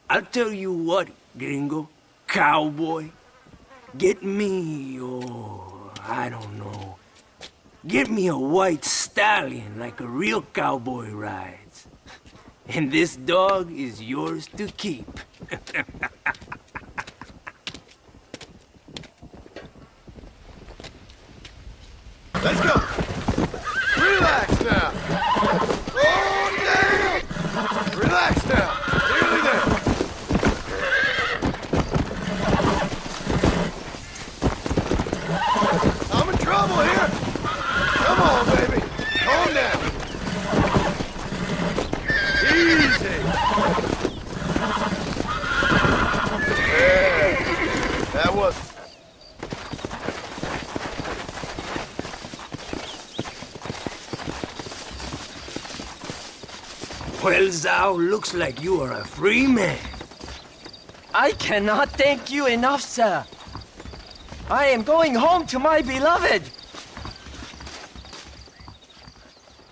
I'll tell you what, gringo. Cowboy. Get me, I don't know. Get me a white stallion like a real cowboy rides. And this dog is yours to keep. Let's go. Relax now. Oh, damn. Relax now. Nearly there. I'm in trouble here. Come on, baby. Calm down. Easy. Yeah. That was... Well, Zhao, looks like you are a free man. I cannot thank you enough, sir. I am going home to my beloved.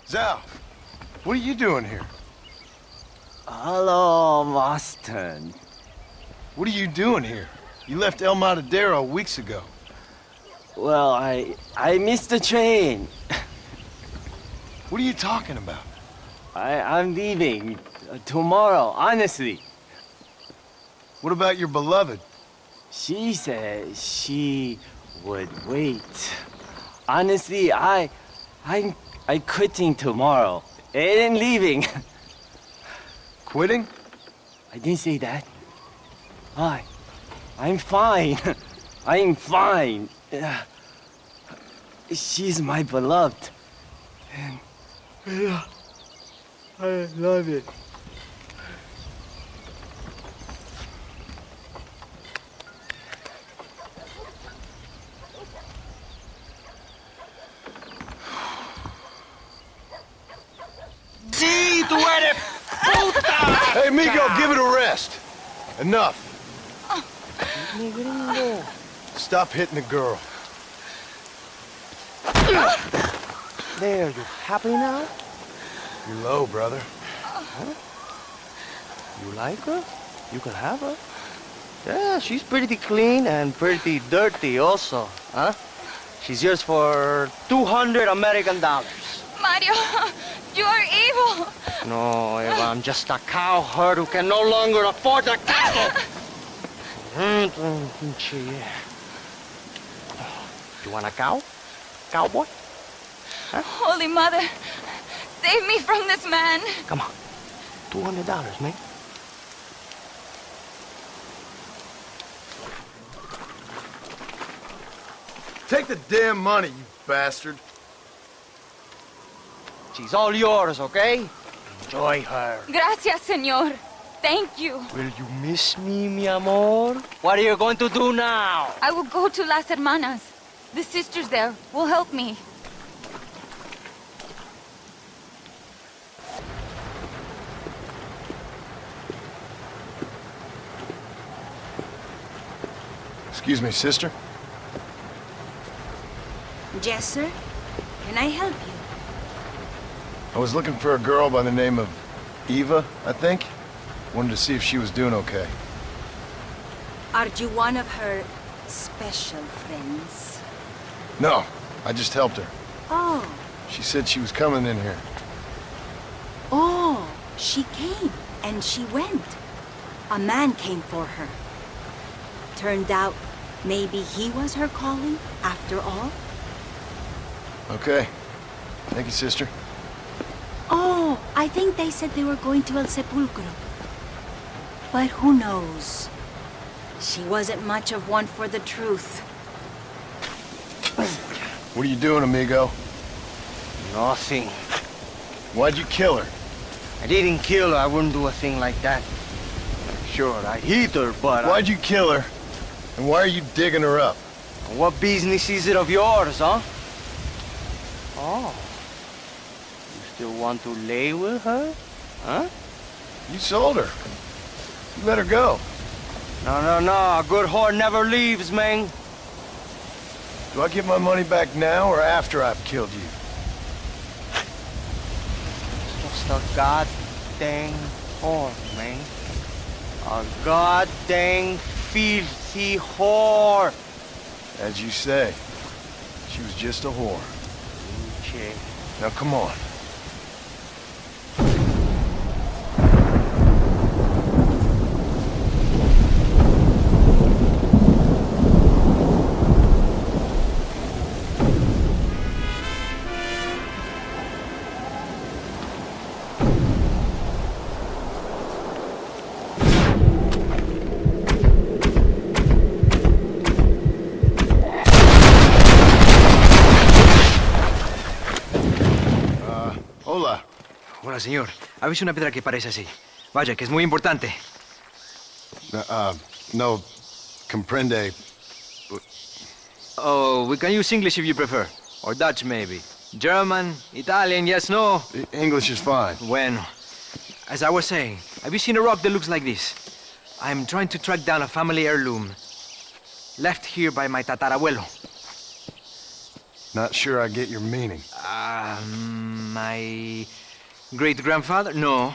Zhao, what are you doing here? Hello, Marston. What are you doing here? You left El Matadero weeks ago. Well, I missed the train. What are you talking about? I'm leaving tomorrow, honestly. What about your beloved? She said she would wait. Honestly, I'm quitting tomorrow. And leaving. Quitting? I didn't say that. I'm fine. I'm fine. She's my beloved. And I love it. Sí, tú eres puta! Hey, Migo, give it a rest. Enough. Stop hitting the girl. There, you happy now? You're low, brother. Huh? You like her? You can have her. Yeah, she's pretty clean and pretty dirty also, huh? She's yours for 200 American dollars. Mario, you are evil. No, Eva, I'm just a cowherd who can no longer afford the cattle. You want a cow? Cowboy? Huh? Holy Mother, save me from this man. Come on. $200, mate. Take the damn money, you bastard. She's all yours, okay? Enjoy her. Gracias, señor. Thank you. Will you miss me, mi amor? What are you going to do now? I will go to Las Hermanas. The sisters there will help me. Excuse me, sister. Yes, sir. Can I help you? I was looking for a girl by the name of Eva, I think. Wanted to see if she was doing okay. Are you one of her special friends? No, I just helped her. Oh. She said she was coming in here. Oh, she came and she went. a man came for her. Turned out, maybe he was her calling, after all? Okay. Thank you, sister. Oh, I think they said they were going to El Sepulcro. But who knows? She wasn't much of one for the truth. What are you doing, amigo? Nothing. Why'd you kill her? I didn't kill her. I wouldn't do a thing like that. Sure, I hit her, but Why'd you kill her? And why are you digging her up? What business is it of yours, huh? Oh. You still want to lay with her? Huh? You sold her. You let her go. No. A good whore never leaves, man. Do I get my money back now or after I've killed you? Just a goddamn whore, man. A goddamn filthy whore. As you say, she was just a whore. Okay. Now come on. Hola, señor. ¿Ha visto una piedra que parece así? Vaya, que es muy importante. No, comprende. Oh, we can use English if you prefer. Or Dutch, maybe. German, Italian, yes, no? English is fine. Bueno. As I was saying, have you seen a rock that looks like this? I'm trying to track down a family heirloom. Left here by my tatarabuelo. Not sure I get your meaning. My great-grandfather? No.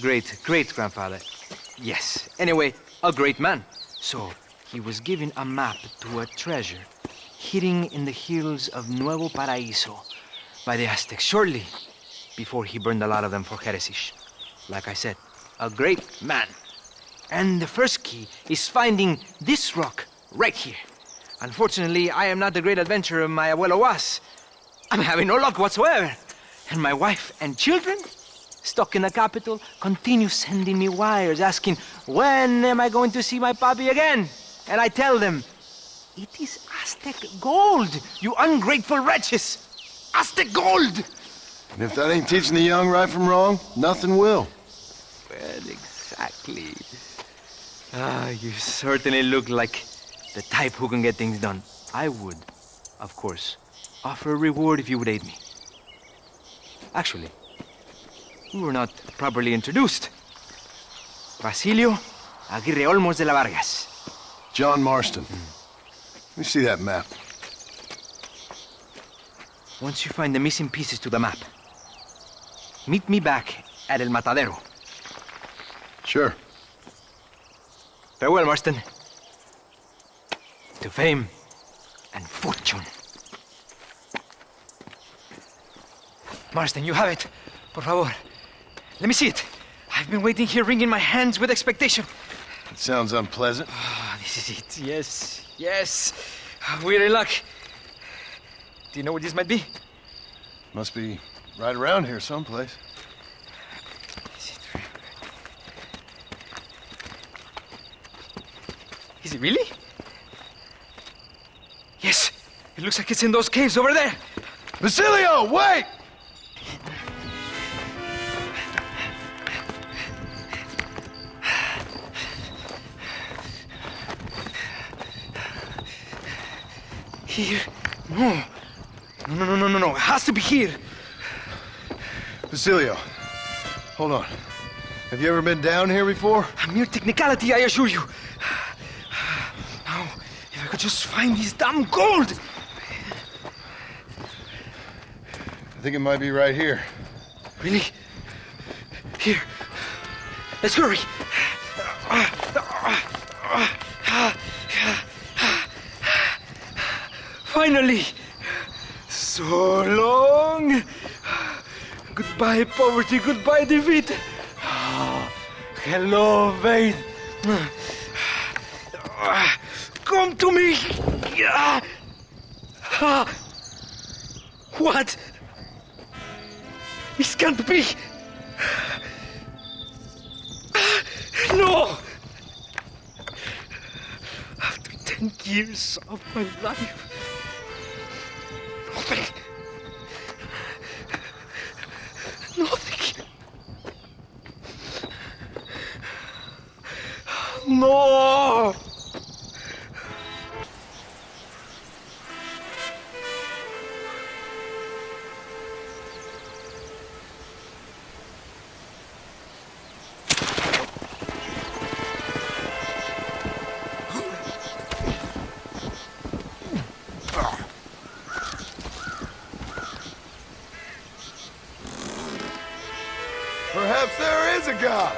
Great-great-grandfather. Yes. Anyway, a great man. So, he was given a map to a treasure hidden in the hills of Nuevo Paraíso by the Aztecs shortly before he burned a lot of them for heresy. Like I said, a great man. And the first key is finding this rock right here. Unfortunately, I am not the great adventurer my abuelo was. I'm having no luck whatsoever. And my wife and children, stuck in the capital, continue sending me wires asking, when am I going to see my papi again? And I tell them, it is Aztec Gold, you ungrateful wretches! Aztec Gold! And if that ain't teaching the young right from wrong, nothing will. Well, exactly. You certainly look like the type who can get things done. I would, of course, offer a reward if you would aid me. Actually, we were not properly introduced. Basilio Aguirre Olmos de la Vargas. John Marston. Let me see that map. Once you find the missing pieces to the map, meet me back at El Matadero. Sure. Farewell, Marston. To fame and fortune. Marston, you have it. Por favor. Let me see it. I've been waiting here, wringing my hands with expectation. It sounds unpleasant. This is it. Yes. Yes. We're in luck. Do you know where this might be? Must be right around here someplace. Is it really? Yes. It looks like it's in those caves over there. Basilio, wait! Here? No. No. It has to be here. Basilio, hold on. Have you ever been down here before? A mere technicality, I assure you. Now, if I could just find this damn gold! I think it might be right here. Really? Here. Let's hurry. Finally! So long! Goodbye, poverty. Goodbye, defeat. Hello, faith. Come to me! What? This can't be! No! After 10 years of my life, nothing. No! Perhaps there is a God.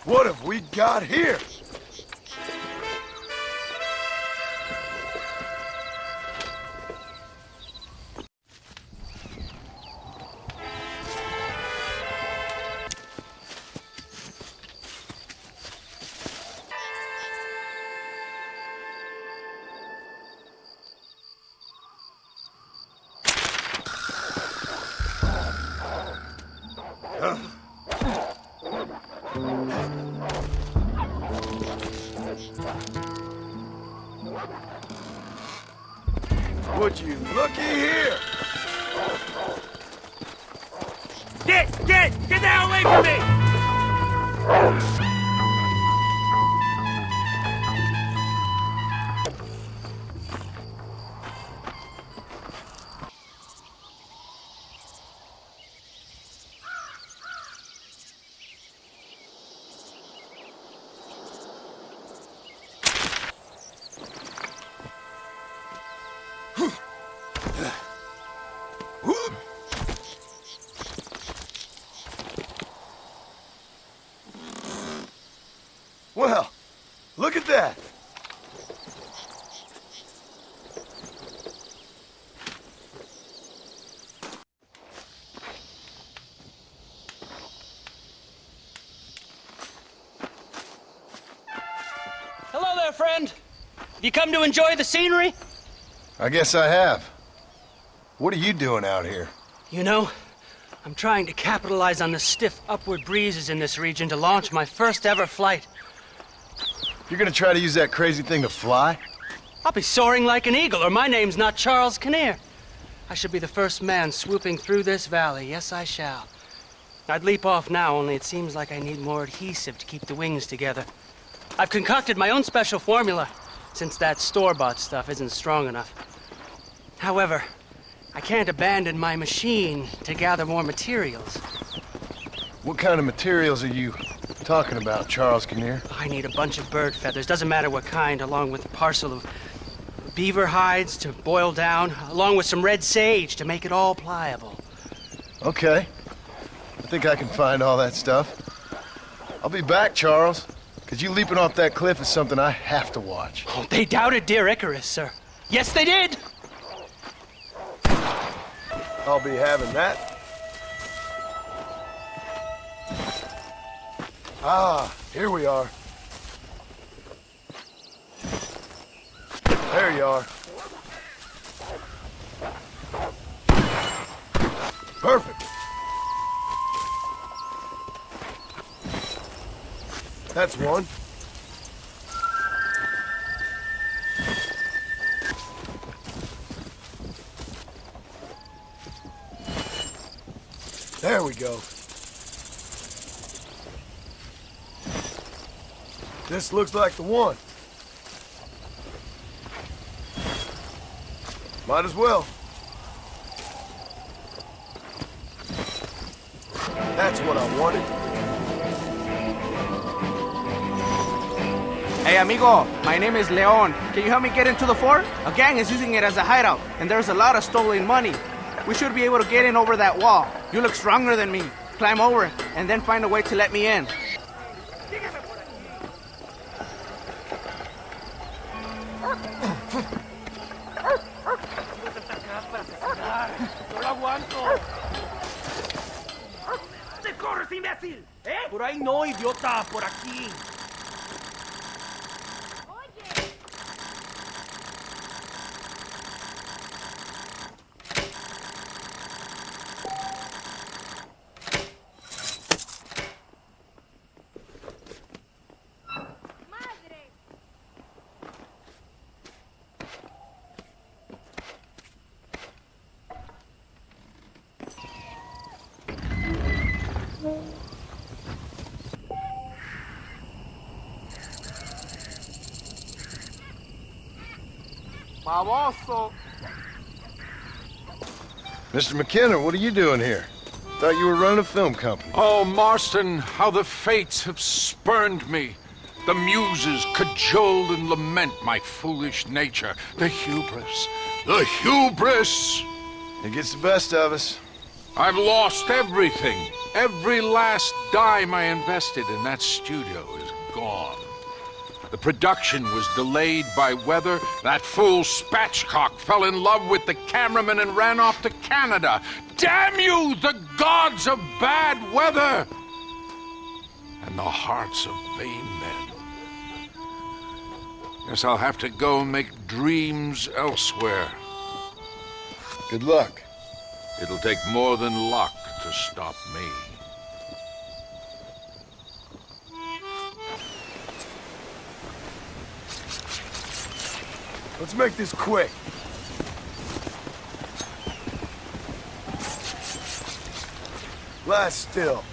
What have we got here? Would you looky here? Get the hell away from me! Well, look at that. Hello there, friend. Have you come to enjoy the scenery? I guess I have. What are you doing out here? You know, I'm trying to capitalize on the stiff upward breezes in this region to launch my first ever flight. You're gonna try to use that crazy thing to fly? I'll be soaring like an eagle, or my name's not Charles Kinnear. I should be the first man swooping through this valley. Yes, I shall. I'd leap off now, only it seems like I need more adhesive to keep the wings together. I've concocted my own special formula, since that store-bought stuff isn't strong enough. However, I can't abandon my machine to gather more materials. What kind of materials are you talking about, Charles Kinnear? I need a bunch of bird feathers, doesn't matter what kind, along with a parcel of beaver hides to boil down, along with some red sage to make it all pliable. Okay. I think I can find all that stuff. I'll be back, Charles, because you leaping off that cliff is something I have to watch. Oh, they doubted dear Icarus, sir. Yes, they did! I'll be having that. Ah, here we are. There you are. Perfect. That's one. There we go. This looks like the one. Might as well. That's what I wanted. Hey, amigo, my name is Leon. Can you help me get into the fort? A gang is using it as a hideout, and there's a lot of stolen money. We should be able to get in over that wall. You look stronger than me. Climb over, and then find a way to let me in. ¡Te corres, imbécil! ¿Eh? Por ahí no, idiota, por aquí. Baboso. Mr. McKenna, what are you doing here? Thought you were running a film company. Oh, Marston, how the fates have spurned me. The muses cajole and lament my foolish nature. The hubris. The hubris! It gets the best of us. I've lost everything. Every last dime I invested in that studio is gone. The production was delayed by weather. That fool spatchcock fell in love with the cameraman and ran off to Canada. Damn you, the gods of bad weather! And the hearts of vain men. Guess I'll have to go and make dreams elsewhere. Good luck. It'll take more than luck to stop me. Let's make this quick. Lie still.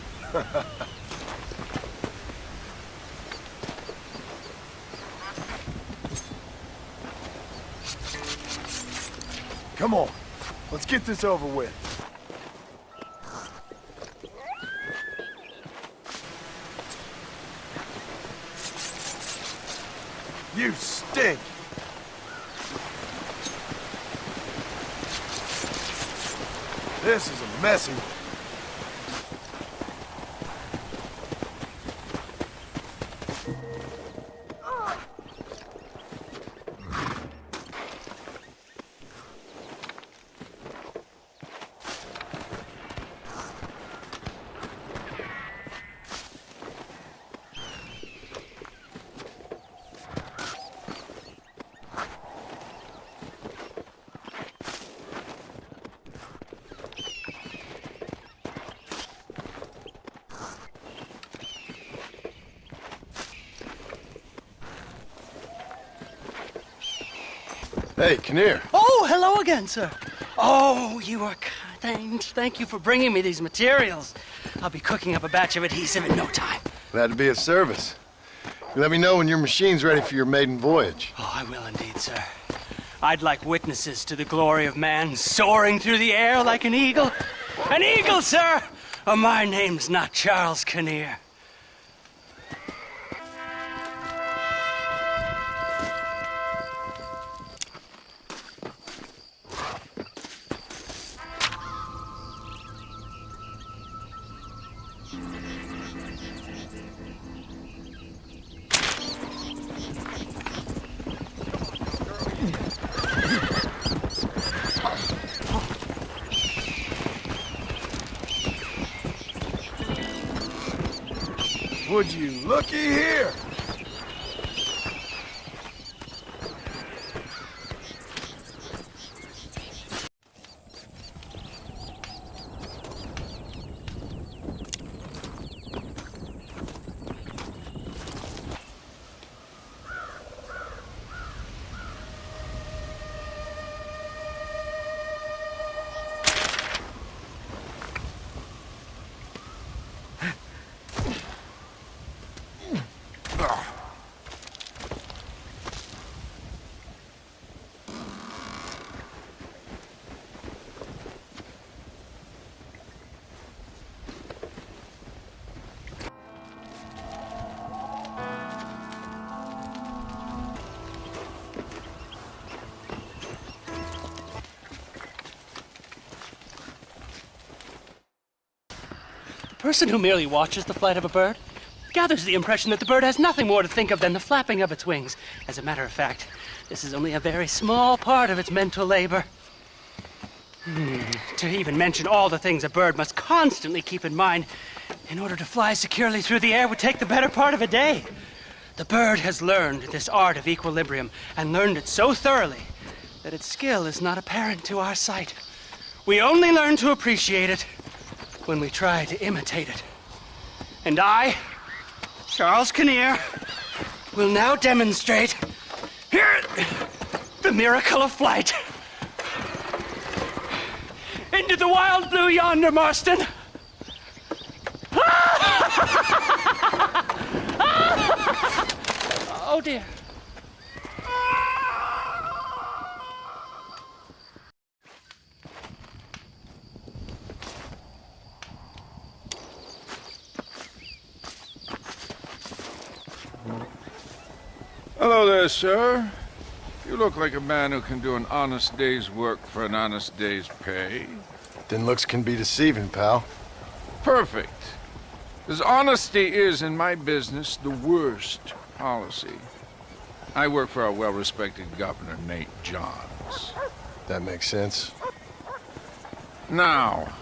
Come on. Let's get this over with. You stink. This is a messy one. Hey, Kinnear. Oh, hello again, sir. Oh, you are kind. Thank you for bringing me these materials. I'll be cooking up a batch of adhesive in no time. Glad to be of service. You let me know when your machine's ready for your maiden voyage. Oh, I will indeed, sir. I'd like witnesses to the glory of man soaring through the air like an eagle. An eagle, sir! Oh, my name's not Charles Kinnear. Would you looky here? person who merely watches the flight of a bird gathers the impression that the bird has nothing more to think of than the flapping of its wings. As a matter of fact, this is only a very small part of its mental labor. To even mention all the things a bird must constantly keep in mind in order to fly securely through the air would take the better part of a day. The bird has learned this art of equilibrium, and learned it so thoroughly that its skill is not apparent to our sight. We only learn to appreciate it when we try to imitate it. And I, Charles Kinnear, will now demonstrate here the miracle of flight. Into the wild blue yonder, Marston. Oh dear. Hello there, sir. You look like a man who can do an honest day's work for an honest day's pay. Then looks can be deceiving, pal. Perfect. As honesty is, in my business, the worst policy. I work for our well-respected Governor, Nate Johns. That makes sense. Now,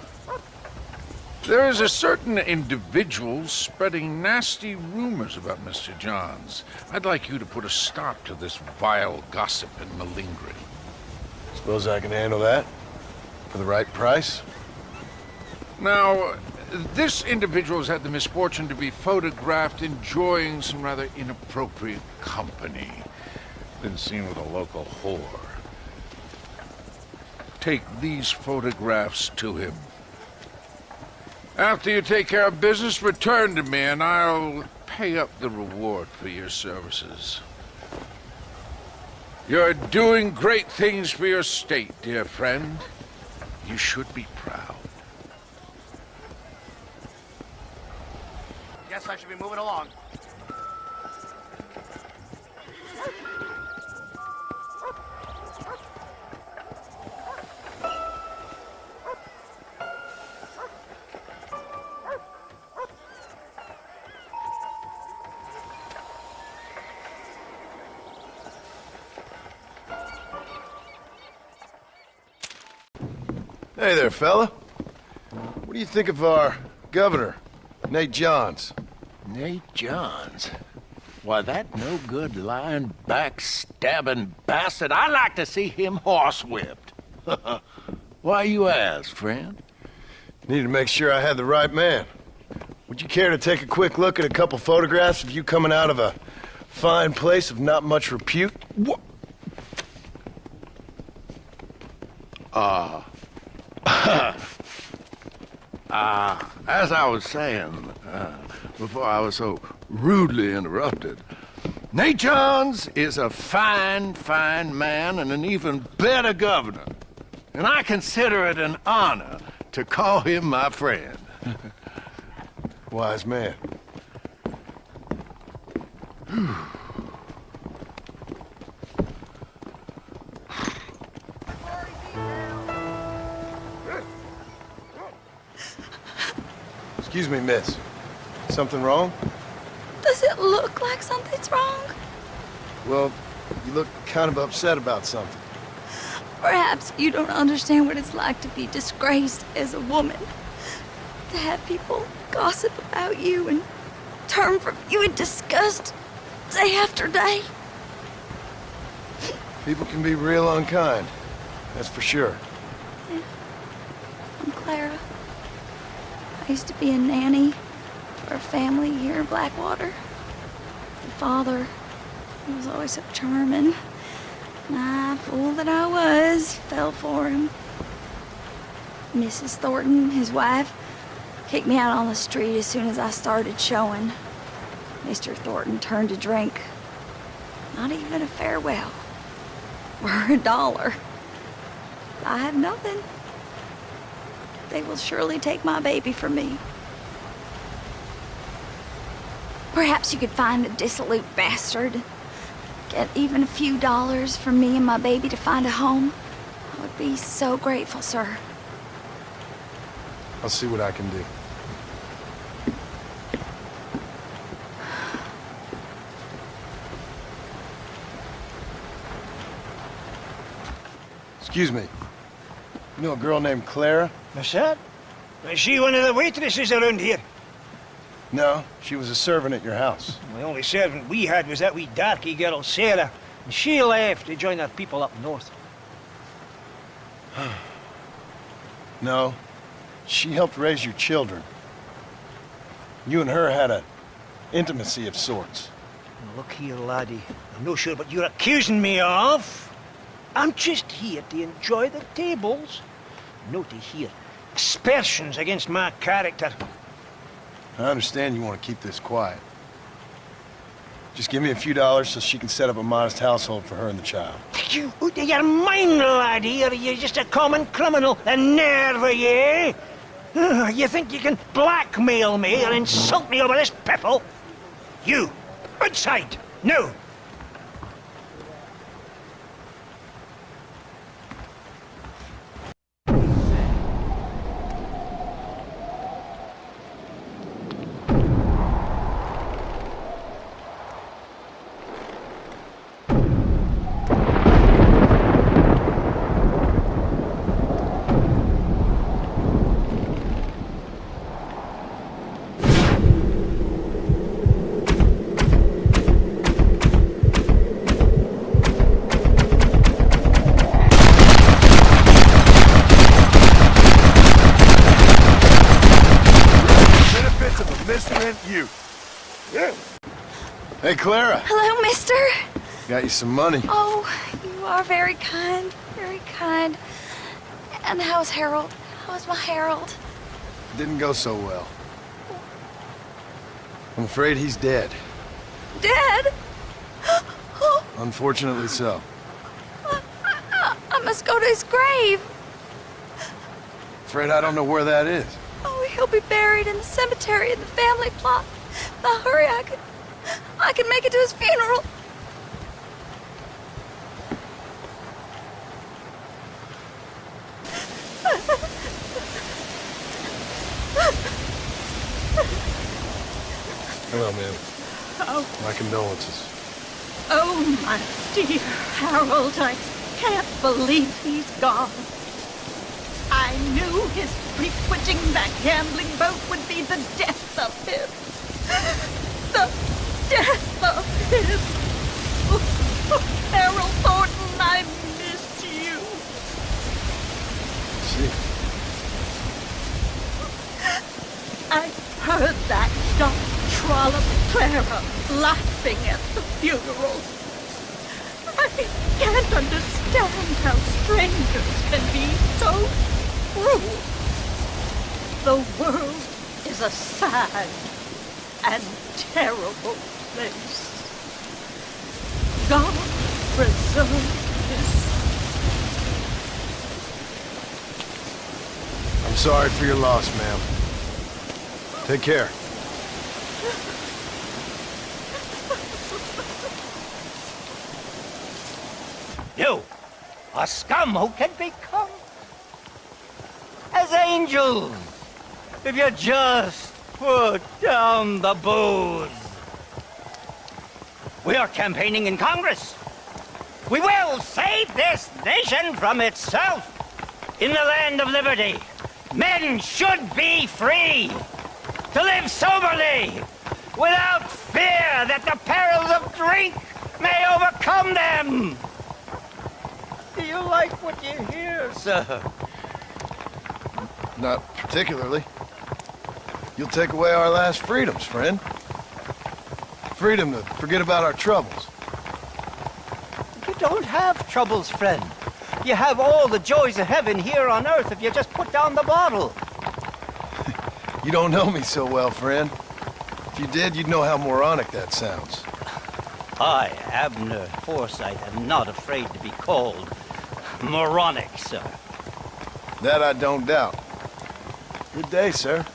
there is a certain individual spreading nasty rumors about Mr. Johns. I'd like you to put a stop to this vile gossip and malingering. Suppose I can handle that? For the right price? Now, this individual has had the misfortune to be photographed enjoying some rather inappropriate company. Been seen with a local whore. Take these photographs to him. After you take care of business, return to me and I'll pay up the reward for your services. You're doing great things for your state, dear friend. You should be proud. Guess I should be moving along. Hey there, fella. What do you think of our governor, Nate Johns? Nate Johns? Why, that no-good, lying, backstabbing bastard, I'd like to see him horsewhipped. Why you ask, friend? Needed to make sure I had the right man. Would you care to take a quick look at a couple photographs of you coming out of a fine place of not much repute? What? As I was saying, before I was so rudely interrupted, Nate Johns is a fine, fine man and an even better governor. And I consider it an honor to call him my friend. Wise man. Excuse me, miss. Something wrong? Does it look like something's wrong? Well, you look kind of upset about something. Perhaps you don't understand what it's like to be disgraced as a woman. To have people gossip about you and turn from you in disgust day after day. People can be real unkind, that's for sure. Yeah. I'm Clara. I used to be a nanny for a family here in Blackwater. The father, he was always so charming. And I, fool that I was, fell for him. Mrs. Thornton, his wife, kicked me out on the street as soon as I started showing. Mr. Thornton turned to drink. Not even a farewell. Or $1. I have nothing. They will surely take my baby from me. Perhaps you could find a dissolute bastard. Get even a few dollars for me and my baby to find a home. I would be so grateful, sir. I'll see what I can do. Excuse me. You know a girl named Clara? What's that? Is she one of the waitresses around here? No, she was a servant at your house. The only servant we had was that wee darky girl, Sarah. And she left to join her people up north. No, she helped raise your children. You and her had an intimacy of sorts. Now look here, laddie. I'm not sure what you're accusing me of. I'm just here to enjoy the tables, not to hear aspersions against my character. I understand you want to keep this quiet. Just give me a few dollars so she can set up a modest household for her and the child. You're mine, laddie, or you're just a common criminal. The nerve of you! You think you can blackmail me or insult me over this piffle? You, outside, no! Hey, Clara. Hello, mister. Got you some money. Oh, you are very kind. Very kind. And how's Harold? How's my Harold? Didn't go so well. I'm afraid he's dead. Dead? Unfortunately so. I must go to his grave. Afraid I don't know where that is. Oh, he'll be buried in the cemetery in the family plot. Now hurry, I can make it to his funeral. Hello, ma'am. Oh. My condolences. Oh, my dear Harold, I can't believe he's gone. I knew his frequenting that gambling boat would be the death of him. The death of him. Oh, Harold Thornton, I miss you. See? I heard that shot trollop Clara laughing at the funeral. I can't understand how strangers can be so cruel. The world is a sad and terrible place. God preserve his soul. I'm sorry for your loss, ma'am. Take care. You, a scum who can become as angels if you just put down the booze. We are campaigning in Congress. We will save this nation from itself in the land of liberty. Men should be free to live soberly without fear that the perils of drink may overcome them. Do you like what you hear, sir? Not particularly. You'll take away our last freedoms, friend. Freedom to forget about our troubles. You don't have troubles, friend. You have all the joys of heaven here on earth if you just put down the bottle. You don't know me so well, friend. If you did, you'd know how moronic that sounds. I, Abner Forsyth, am not afraid to be called moronic, sir. That I don't doubt. Good day, sir.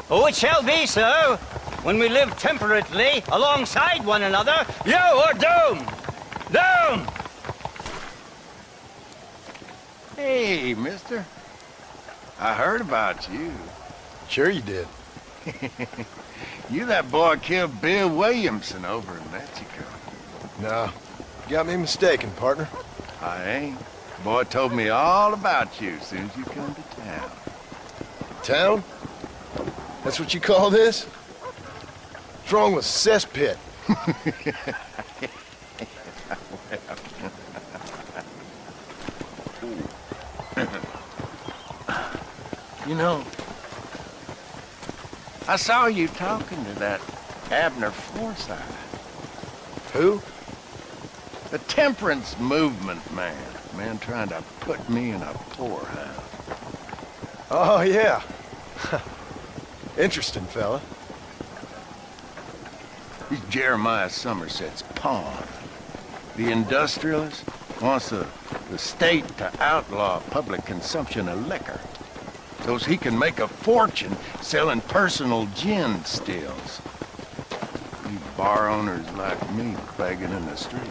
Oh, it shall be, sir. When we live temperately alongside one another, you are doomed. Doomed! Hey, mister. I heard about you. Sure you did. You that boy killed Bill Williamson over in Mexico. No, you got me mistaken, partner. I ain't. Boy told me all about you as soon as you come to town. Town? That's what you call this? What's wrong with cesspit? You know, I saw you talking to that Abner Forsyth. Who? The temperance movement man. Man trying to put me in a poorhouse. Oh, yeah. Interesting fella. He's Jeremiah Somerset's pawn. The industrialist wants the state to outlaw public consumption of liquor, so he can make a fortune selling personal gin stills. You bar owners like me begging in the street.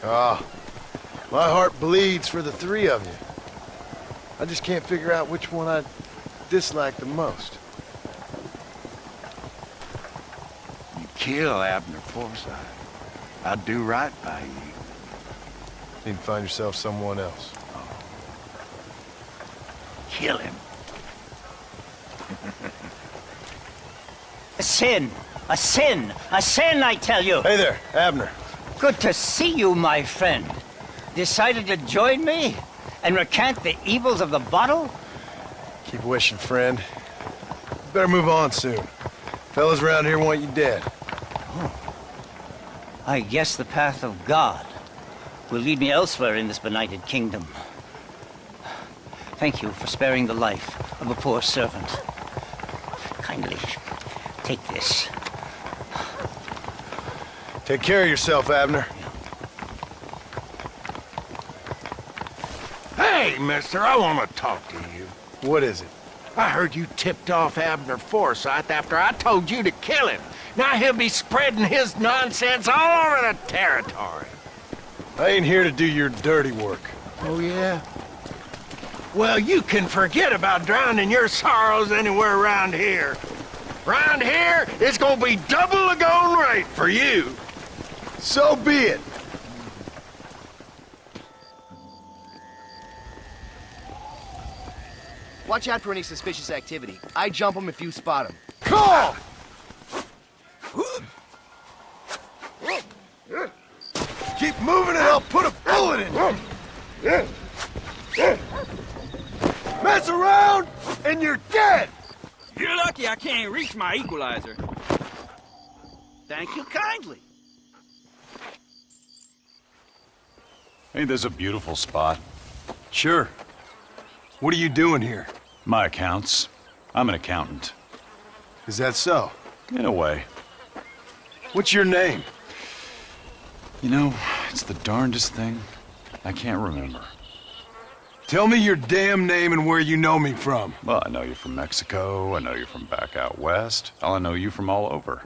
Ah, my heart bleeds for the three of you. I just can't figure out which one I dislike the most. You kill Abner Forsyth, I'd do right by you. Need to find yourself someone else. Kill him. A sin! A sin! A sin, I tell you! Hey there, Abner. Good to see you, my friend. Decided to join me and recant the evils of the bottle? Keep wishing, friend. Better move on soon. Fellas around here want you dead. I guess the path of God will lead me elsewhere in this benighted kingdom. Thank you for sparing the life of a poor servant. Kindly take this. Take care of yourself, Abner. Hey, mister, I want to talk to you. What is it? I heard you tipped off Abner Forsyth after I told you to kill him. Now he'll be spreading his nonsense all over the territory. I ain't here to do your dirty work. Oh, yeah? Well, you can forget about drowning your sorrows anywhere around here. Round here, it's gonna be double the going rate for you. So be it. Watch out for any suspicious activity. I jump them if you spot them. Call! Keep moving and I'll put a bullet in you. Mess around and you're dead! You're lucky I can't reach my equalizer. Thank you kindly. Ain't this a beautiful spot? Sure. What are you doing here? My accounts. I'm an accountant. Is that so? In a way. What's your name? You know, it's the darndest thing. I can't remember. Tell me your damn name and where you know me from. Well, I know you from Mexico. I know you from back out west. Hell, I know you from all over.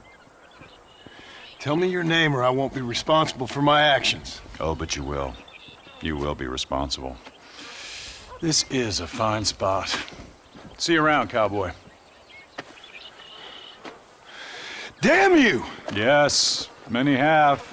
Tell me your name or I won't be responsible for my actions. Oh, but you will. You will be responsible. This is a fine spot. See you around, cowboy. Damn you! Yes, many have.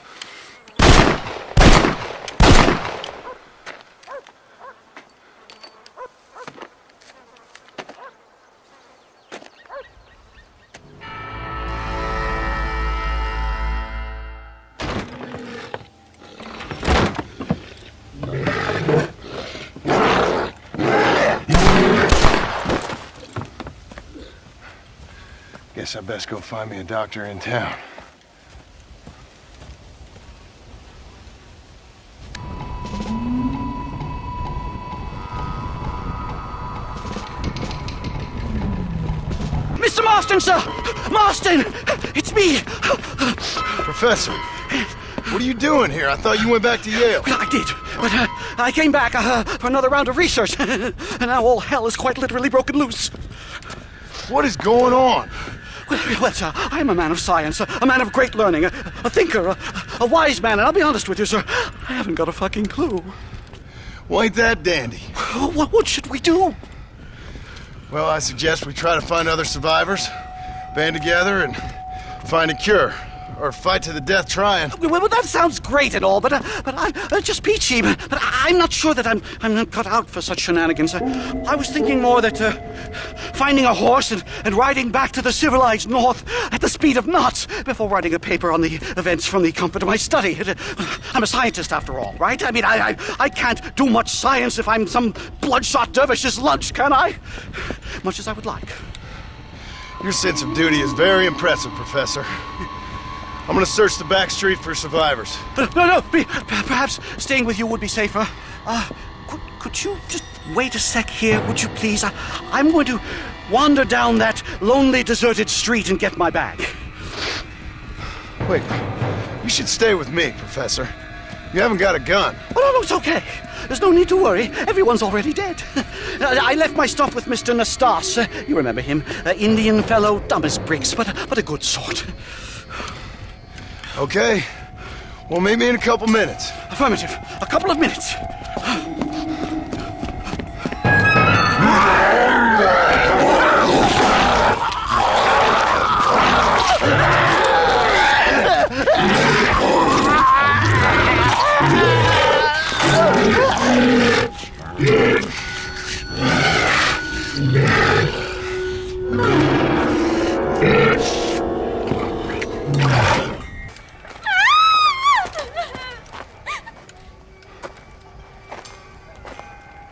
Guess I best go find me a doctor in town. Mr. Marston, sir! Marston! It's me! Professor, what are you doing here? I thought you went back to Yale. Well, I did, but I came back for another round of research, and now all hell is quite literally broken loose. What is going on? Well, sir, I'm a man of science, a man of great learning, a thinker, a wise man, and I'll be honest with you, sir, I haven't got a fucking clue. Well, ain't that dandy? What should we do? Well, I suggest we try to find other survivors, band together, and find a cure. or fight to the death trying. Well, that sounds great and all, but I'm just peachy. But I'm not sure that I'm not cut out for such shenanigans. I was thinking more that finding a horse and riding back to the civilized north at the speed of knots before writing a paper on the events from the comfort of my study. I'm a scientist after all, right? I mean, I can't do much science if I'm some bloodshot dervish's lunch, can I? Much as I would like. Your sense of duty is very impressive, Professor. I'm gonna search the back street for survivors. No, perhaps staying with you would be safer. Could you just wait a sec here, would you please? I'm going to wander down that lonely, deserted street and get my bag. Wait, you should stay with me, Professor. You haven't got a gun. Oh, no, it's okay. There's no need to worry. Everyone's already dead. I left my stuff with Mr. Nastas. You remember him. Indian fellow, dumb as bricks, but a good sort. Okay. Well, meet me in a couple minutes. Affirmative. A couple of minutes.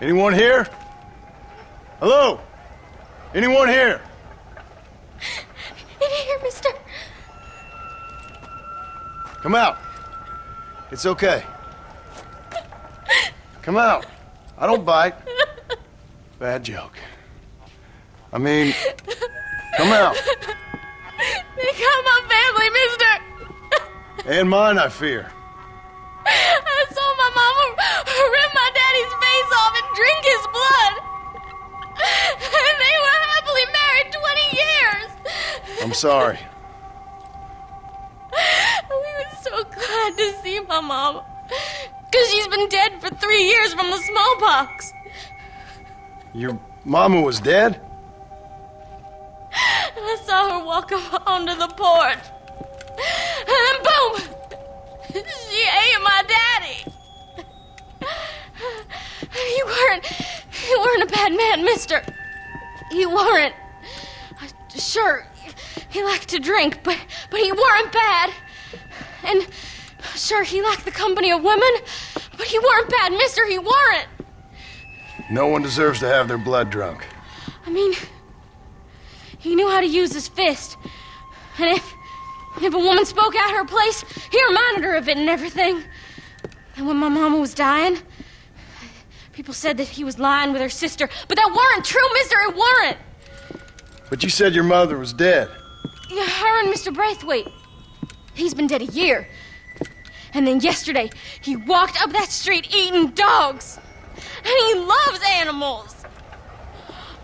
Anyone here? Hello? Anyone here? In here, mister. Come out. It's okay. Come out. I don't bite. Bad joke. I mean, come out. They got my family, mister. And mine, I fear. I saw my mama rip my daddy's face off and drink his blood. And they were happily married 20 years. I'm sorry. We were so glad to see my mama. Because she's been dead for 3 years from the smallpox. Your mama was dead? And I saw her walk up onto the porch. And then boom! She ate my daddy. You weren't a bad man, mister. You weren't. Sure, he liked to drink, but he weren't bad. And sure, he liked the company of women, but he weren't bad, mister. He weren't. No one deserves to have their blood drunk. I mean, he knew how to use his fist. And if a woman spoke out her place, he reminded her of it and everything. And when my mama was dying, people said that he was lying with her sister, but that weren't true, mister, it weren't. But you said your mother was dead. Yeah, her and Mr. Braithwaite. He's been dead a year. And then yesterday, he walked up that street eating dogs. And he loves animals.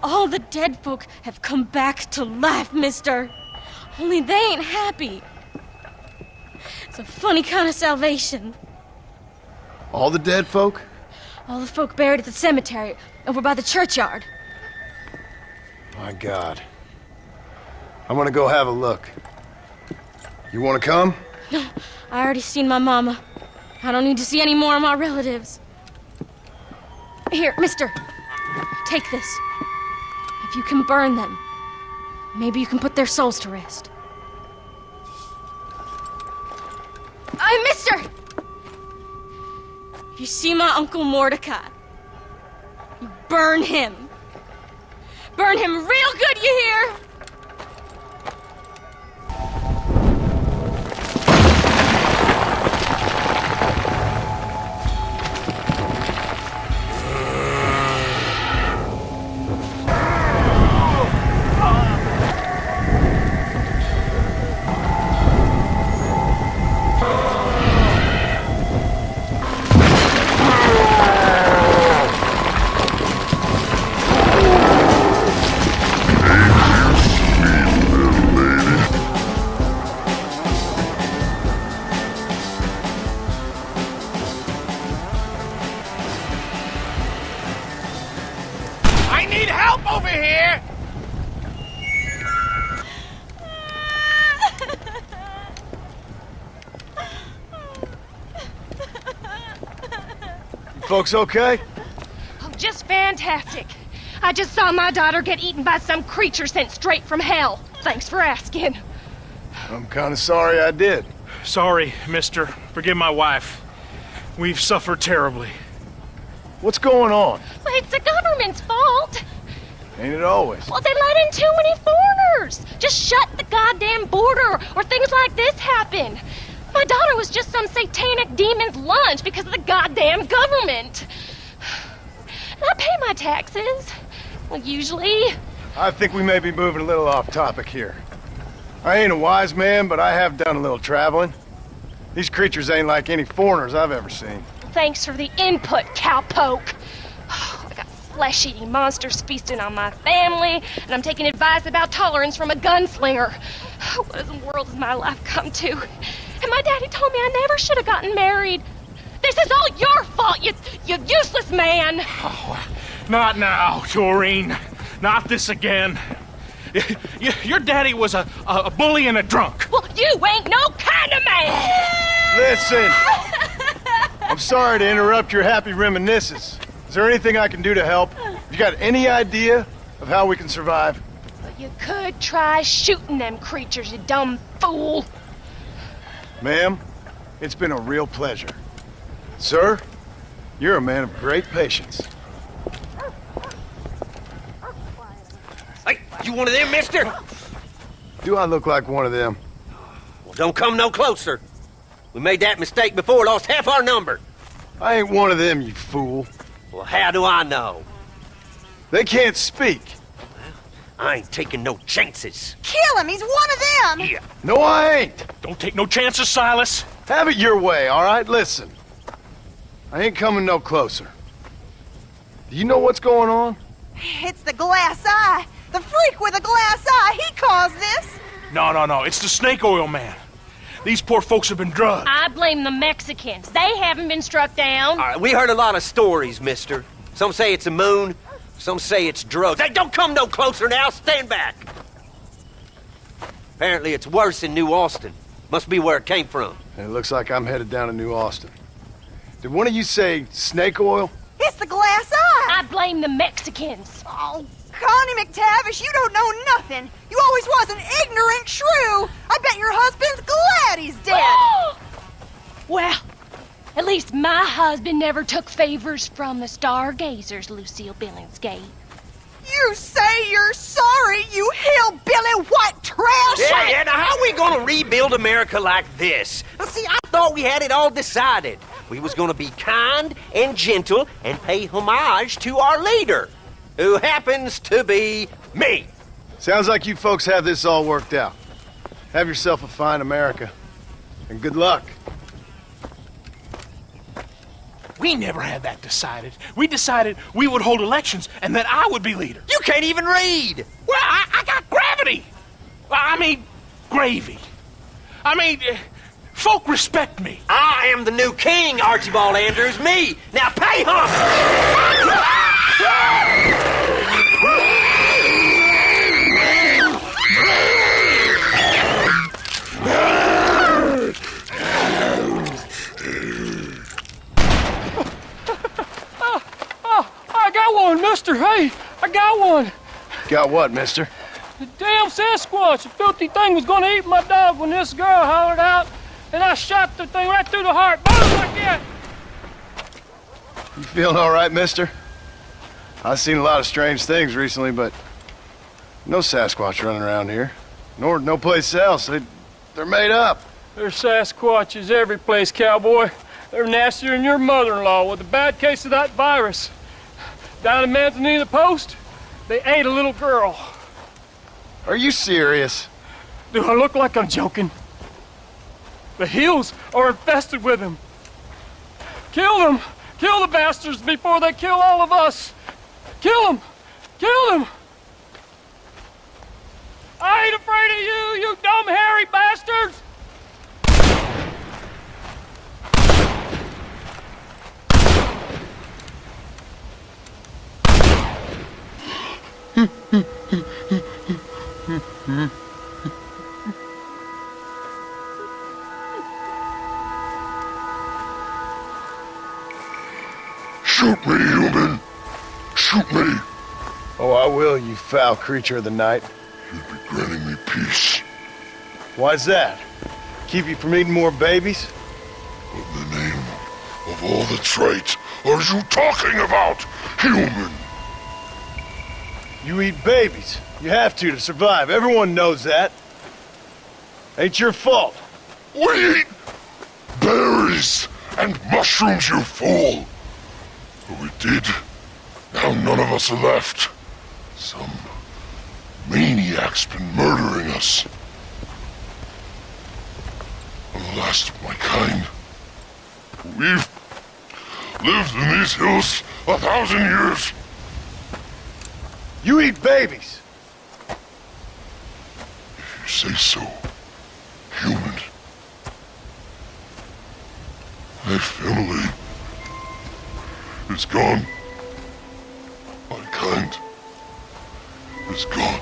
All the dead folk have come back to life, mister. Only they ain't happy. It's a funny kind of salvation. All the dead folk? All the folk buried at the cemetery over by the churchyard. My God. I'm gonna go have a look. You wanna come? No, I already seen my mama. I don't need to see any more of my relatives. Here, mister. Take this. If you can burn them, maybe you can put their souls to rest. Mister! If you see my Uncle Mordecai, you burn him. Burn him real good, you hear? folks okay? Oh, just fantastic. I just saw my daughter get eaten by some creature sent straight from hell. Thanks for asking. I'm kind of sorry I did. Sorry, mister. Forgive my wife. We've suffered terribly. What's going on? Well, it's the government's fault. Ain't it always? Well, they let in too many foreigners. Just shut the goddamn border, or things like this happen. My daughter was just some satanic demon's lunch because of the goddamn government. And I pay my taxes. Well, usually. I think we may be moving a little off topic here. I ain't a wise man, but I have done a little traveling. These creatures ain't like any foreigners I've ever seen. Thanks for the input, cowpoke. I got flesh-eating monsters feasting on my family, and I'm taking advice about tolerance from a gunslinger. What in the world has my life come to? And my daddy told me I never should have gotten married. This is all your fault, you useless man! Oh, not now, Doreen. Not this again. Your daddy was a bully and a drunk. Well, you ain't no kind of man! Listen! I'm sorry to interrupt your happy reminiscences. Is there anything I can do to help? You got any idea of how we can survive? Well, you could try shooting them creatures, you dumb fool. Ma'am, it's been a real pleasure. Sir, you're a man of great patience. Hey, you one of them, mister? Do I look like one of them? Well, don't come no closer. We made that mistake before, lost half our number. I ain't one of them, you fool. Well, how do I know? They can't speak. I ain't taking no chances. Kill him! He's one of them! Yeah. No, I ain't. Don't take no chances, Silas. Have it your way, all right? Listen. I ain't coming no closer. Do you know what's going on? It's the glass eye. The freak with a glass eye. He caused this. No. It's the snake oil man. These poor folks have been drugged. I blame the Mexicans. They haven't been struck down. All right, we heard a lot of stories, mister. Some say it's a moon, some say it's drugs. Hey, don't come no closer now. Stand back. Apparently it's worse in New Austin. Must be where it came from. And it looks like I'm headed down to New Austin. Did one of you say snake oil? It's the glass eye. I blame the Mexicans. Oh, Connie McTavish, you don't know nothing. You always was an ignorant shrew. I bet your husband's glad he's dead. Well, at least my husband never took favors from the stargazers, Lucille Billingsgate. You say you're sorry, you hillbilly white trash! Yeah, now how are we gonna rebuild America like this? Now, see, I thought we had it all decided. We was gonna be kind and gentle and pay homage to our leader, who happens to be me. Sounds like you folks have this all worked out. Have yourself a fine America, and good luck. We never had that decided. We decided we would hold elections and that I would be leader. You can't even read. Well, I got gravity. I mean, gravy. I mean, folk respect me. I am the new king, Archibald Andrews, me. Now pay homage. I got one, mister. Hey, I got one. Got what, mister? The damn Sasquatch. The filthy thing was gonna eat my dog when this girl hollered out, and I shot the thing right through the heart. Boom, like that. You feeling all right, mister? I've seen a lot of strange things recently, but no Sasquatch running around here. Nor no place else. They're made up. There's Sasquatches every place, cowboy. They're nastier than your mother-in-law with a bad case of that virus. Down in Manzanita Post, they ate a little girl. Are you serious? Do I look like I'm joking? The hills are infested with them. Kill them! Kill the bastards before they kill all of us! Kill them! Kill them! I ain't afraid of you, you dumb hairy bastards! Shoot me, human. Shoot me. Oh, I will, you foul creature of the night. You'd be granting me peace. Why's that? Keep you from eating more babies? What in the name of all that's right are you talking about, human? You eat babies. You have to survive. Everyone knows that. Ain't your fault. We eat berries and mushrooms, you fool. But we did. Now none of us are left. Some maniac's been murdering us. I'm the last of my kind. We've lived in these hills 1,000 years. You eat babies. If you say so, human. My family is gone. My kind is gone.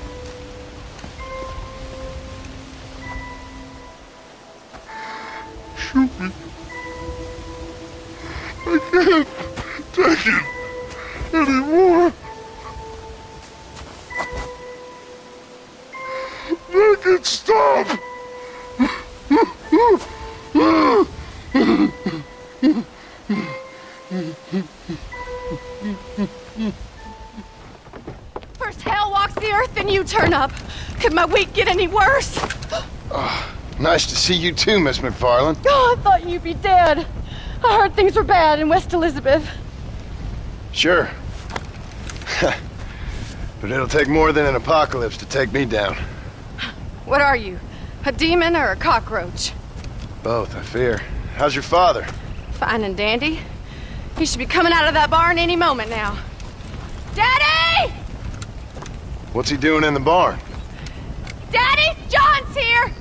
Shoot me. I can't take it anymore. Make it stop. First hell walks the earth, then you turn up. Could my week get any worse? Nice to see you too, Miss MacFarlane. Oh, I thought you'd be dead. I heard things were bad in West Elizabeth. Sure. But it'll take more than an apocalypse to take me down. What are you? A demon or a cockroach? Both, I fear. How's your father? Fine and dandy. He should be coming out of that barn any moment now. Daddy! What's he doing in the barn? Daddy, John's here!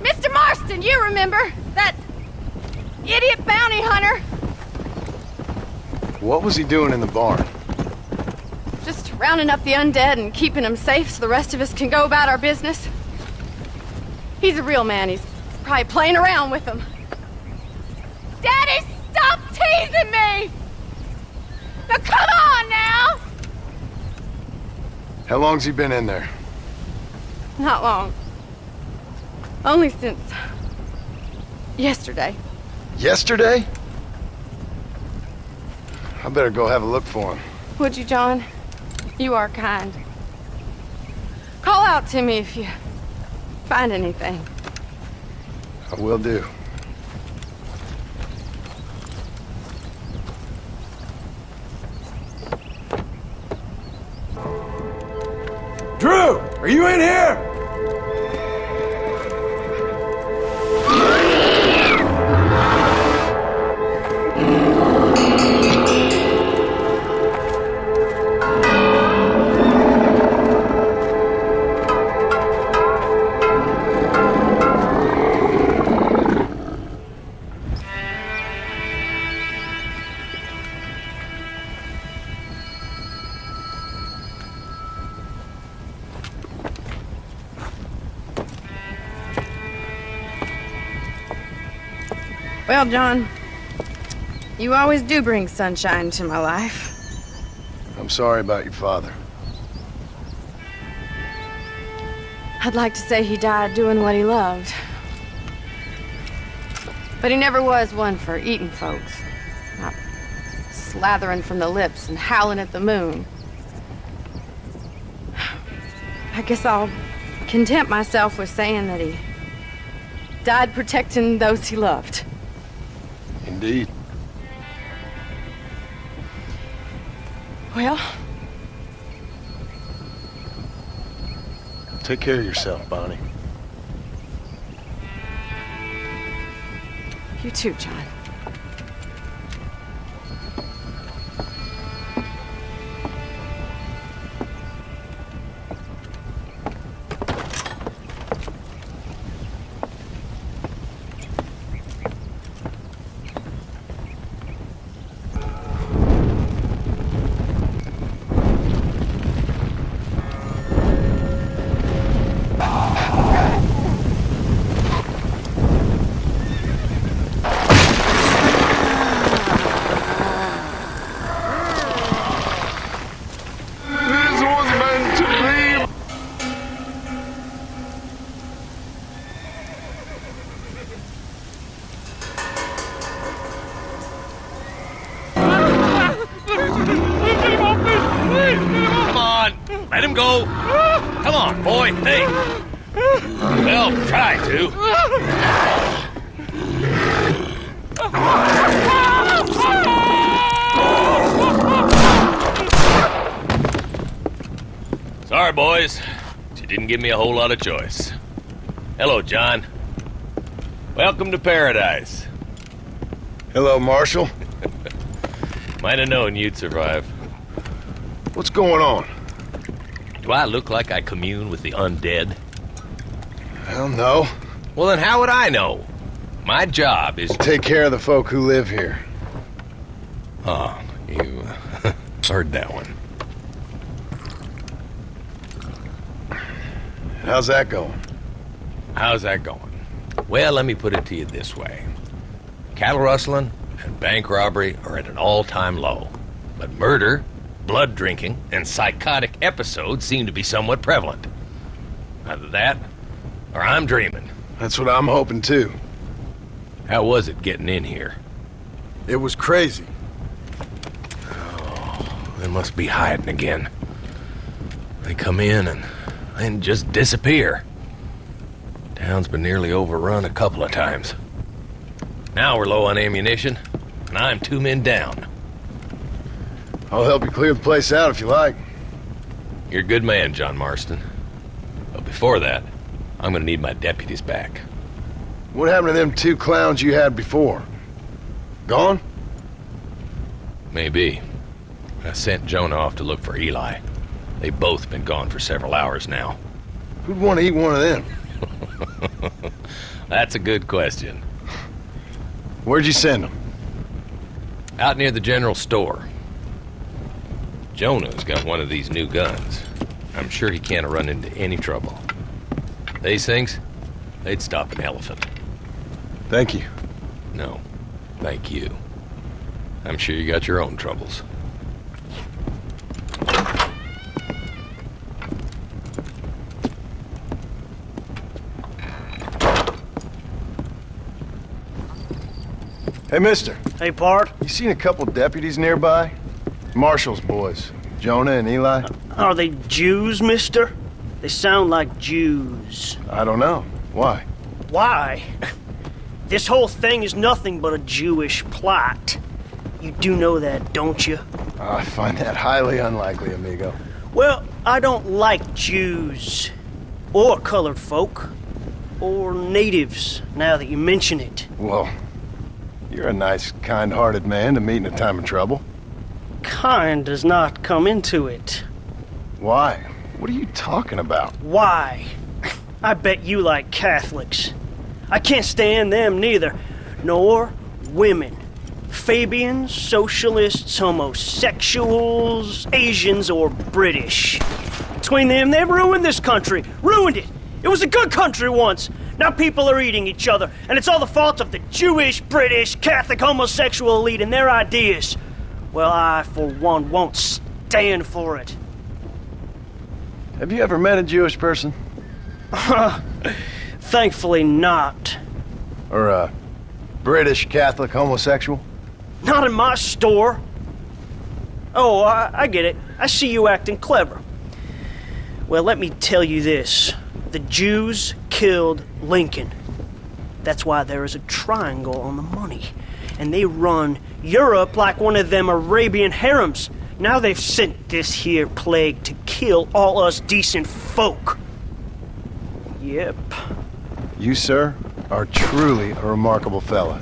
Mr. Marston, you remember? That idiot bounty hunter. What was he doing in the barn? Just rounding up the undead and keeping them safe so the rest of us can go about our business. He's a real man. He's probably playing around with them. Daddy, stop teasing me! Now come on now! How long's he been in there? Not long. Only since yesterday. Yesterday? I better go have a look for him. Would you, John? You are kind. Call out to me if you find anything. I will do. Drew, are you in here? Well, John, you always do bring sunshine to my life. I'm sorry about your father. I'd like to say he died doing what he loved. But he never was one for eating folks. Not slathering from the lips and howling at the moon. I guess I'll content myself with saying that he died protecting those he loved. Indeed. Well, take care of yourself, Bonnie. You too, John. Let him go. Come on, boy. Hey. Well, try to. Sorry, boys. You didn't give me a whole lot of choice. Hello, John. Welcome to paradise. Hello, Marshal. Might have known you'd survive. What's going on? Do I look like I commune with the undead? Hell no. Well, then how would I know? My job is... Take care of the folk who live here. Oh, you heard that one. How's that going? How's that going? Well, let me put it to you this way. Cattle rustling and bank robbery are at an all-time low. But murder, blood drinking, and psychotic episodes seem to be somewhat prevalent. Either that, or I'm dreaming. That's what I'm hoping too. How was it getting in here? It was crazy. Oh, they must be hiding again. They come in and then just disappear. Town's been nearly overrun a couple of times. Now we're low on ammunition, and I'm 2 men down. I'll help you clear the place out if you like. You're a good man, John Marston. But before that, I'm gonna need my deputies back. What happened to them 2 clowns you had before? Gone? Maybe. I sent Jonah off to look for Eli. They've both been gone for several hours now. Who'd want to eat one of them? That's a good question. Where'd you send them? Out near the general store. Jonah's got one of these new guns. I'm sure he can't run into any trouble. These things, they'd stop an elephant. Thank you. No, thank you. I'm sure you got your own troubles. Hey, mister. Hey, Bart. You seen a couple deputies nearby? Marshall's boys, Jonah and Eli. Are they Jews, mister? They sound like Jews. I don't know. Why? Why? This whole thing is nothing but a Jewish plot. You do know that, don't you? I find that highly unlikely, amigo. Well, I don't like Jews. Or colored folk. Or natives, now that you mention it. Well, you're a nice, kind-hearted man to meet in a time of trouble. Kind does not come into it. Why? What are you talking about? Why? I bet you like Catholics. I can't stand them neither. Nor women. Fabians, socialists, homosexuals, Asians, or British. Between them, they've ruined this country. Ruined it. It was a good country once. Now people are eating each other, and it's all the fault of the Jewish, British, Catholic, homosexual elite and their ideas. Well, I, for one, won't stand for it. Have you ever met a Jewish person? Thankfully not. Or a British Catholic homosexual? Not in my store. Oh, I get it. I see you acting clever. Well, let me tell you this. The Jews killed Lincoln. That's why there is a triangle on the money. And they run Europe like one of them Arabian harems. Now they've sent this here plague to kill all us decent folk. Yep. You, sir, are truly a remarkable fella.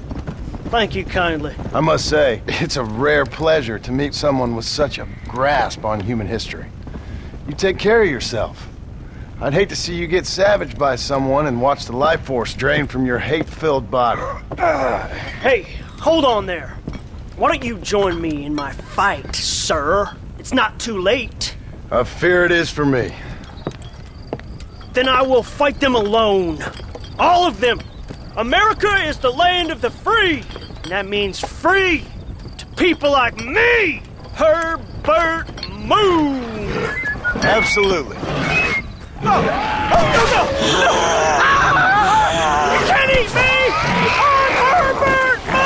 Thank you kindly. I must say, it's a rare pleasure to meet someone with such a grasp on human history. You take care of yourself. I'd hate to see you get savaged by someone and watch the life force drain from your hate-filled body. Hey, hold on there. Why don't you join me in my fight, sir? It's not too late. I fear it is for me. Then I will fight them alone. All of them. America is the land of the free. And that means free to people like me, Herbert Moon. Absolutely. No! No! You can't eat me! I'm Herbert Moon!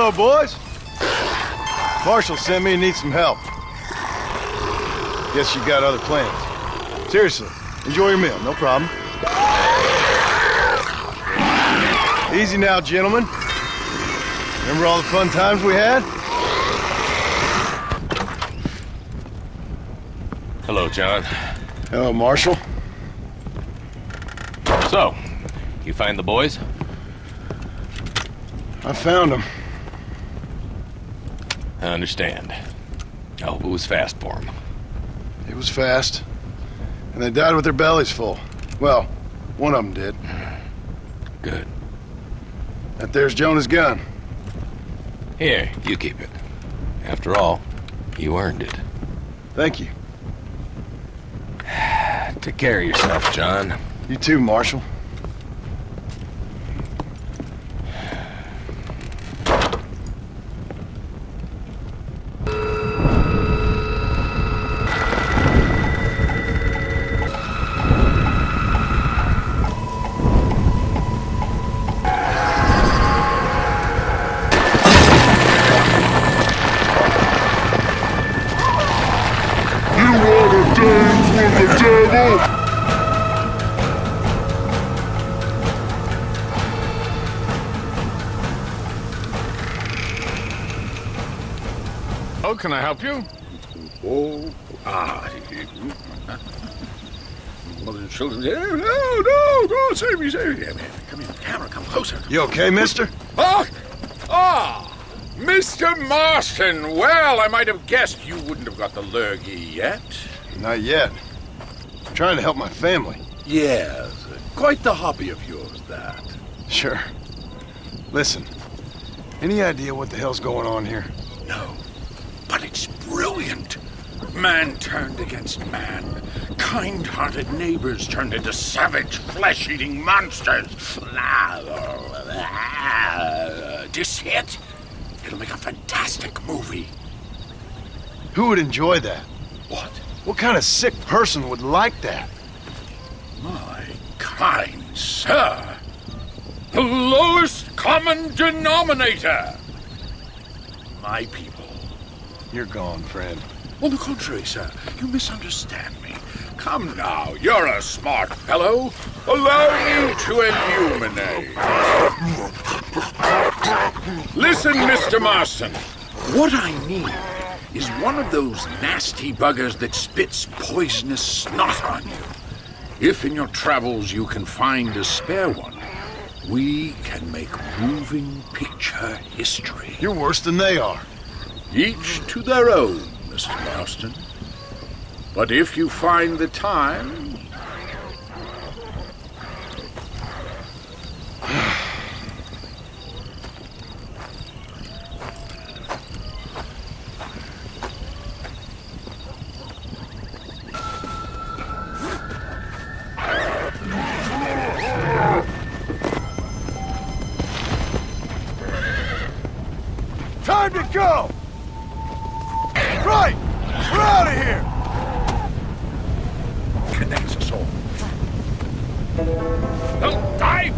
Hello, boys. Marshall sent me and needs some help. Guess you got other plans. Seriously, enjoy your meal, no problem. Easy now, gentlemen. Remember all the fun times we had? Hello, John. Hello, Marshall. So, you find the boys? I found them. I understand. I hope it was fast for them. It was fast. And they died with their bellies full. Well, one of them did. Good. That there's Jonah's gun. Here, you keep it. After all, you earned it. Thank you. Take care of yourself, John. You too, Marshall. Oh, can I help you? Mother and children. No, save me. Yeah, man. Come here, camera, come closer. You okay, mister? Mr. Marston. Well, I might have guessed you wouldn't have got the lurgy yet. Not yet. I'm trying to help my family. Yes, quite the hobby of yours, that. Sure. Listen, any idea what the hell's going on here? No, but it's brilliant. Man turned against man. Kind-hearted neighbors turned into savage, flesh-eating monsters. Do you see it? It'll make a fantastic movie. Who would enjoy that? What? What kind of sick person would like that? My kind sir. The lowest common denominator. My people. You're gone, friend. On the contrary, sir, you misunderstand me. Come now, you're a smart fellow. Allow me to illuminate. Listen, Mr. Marston. What I need is one of those nasty buggers that spits poisonous snot on you. If in your travels you can find a spare one, we can make moving picture history. You're worse than they are. Each to their own, Mr. Marston. But if you find the time... Time to go! Right! We're out of here! Connects us all. Don't dive!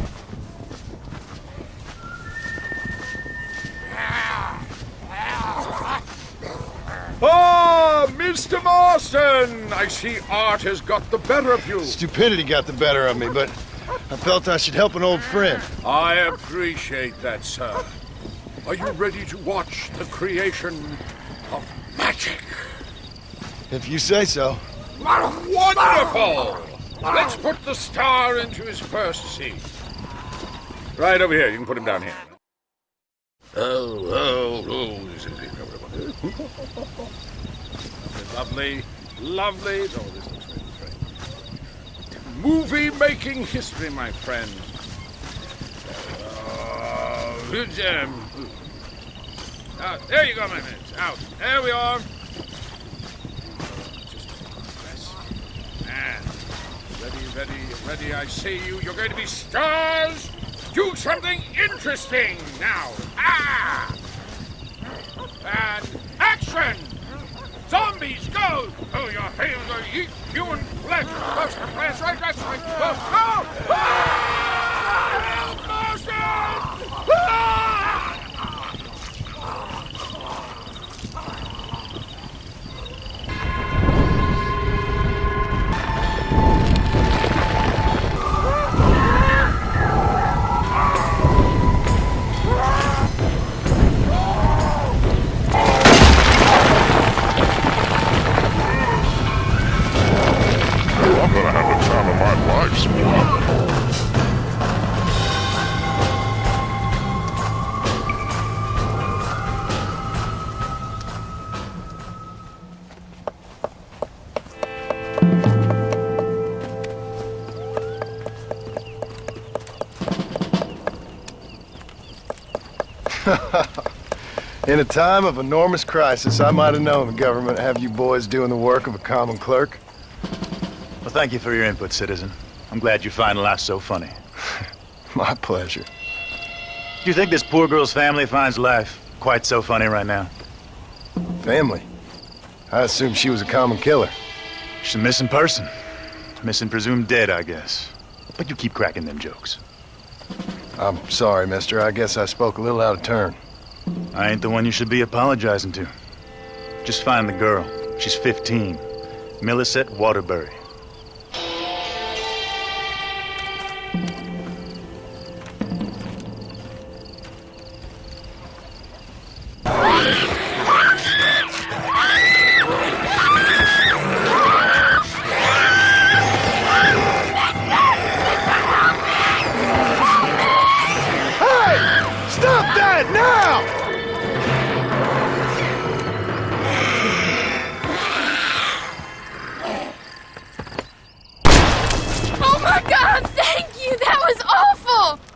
Ah, Mr. Marston! I see art has got the better of you. Stupidity got the better of me, but I felt I should help an old friend. I appreciate that, sir. Are you ready to watch the creation of magic? If you say so. Wonderful! Let's put the star into his first scene. Right over here. You can put him down here. Lovely, lovely. Oh, this looks great. Movie-making history, my friend. There you go, my man. Out. There we are. Ready, I see you. You're going to be stars. Do something interesting now. And action! Zombies, go! Oh, your hands are eat human flesh. That's right. Go! In a time of enormous crisis, I might have known the government have you boys doing the work of a common clerk. Well, thank you for your input, citizen. I'm glad you find life so funny. My pleasure. Do you think this poor girl's family finds life quite so funny right now? Family? I assumed she was a common killer. She's a missing person. Missing presumed dead, I guess. But you keep cracking them jokes. I'm sorry, mister. I guess I spoke a little out of turn. I ain't the one you should be apologizing to. Just find the girl. She's 15. Millicent Waterbury.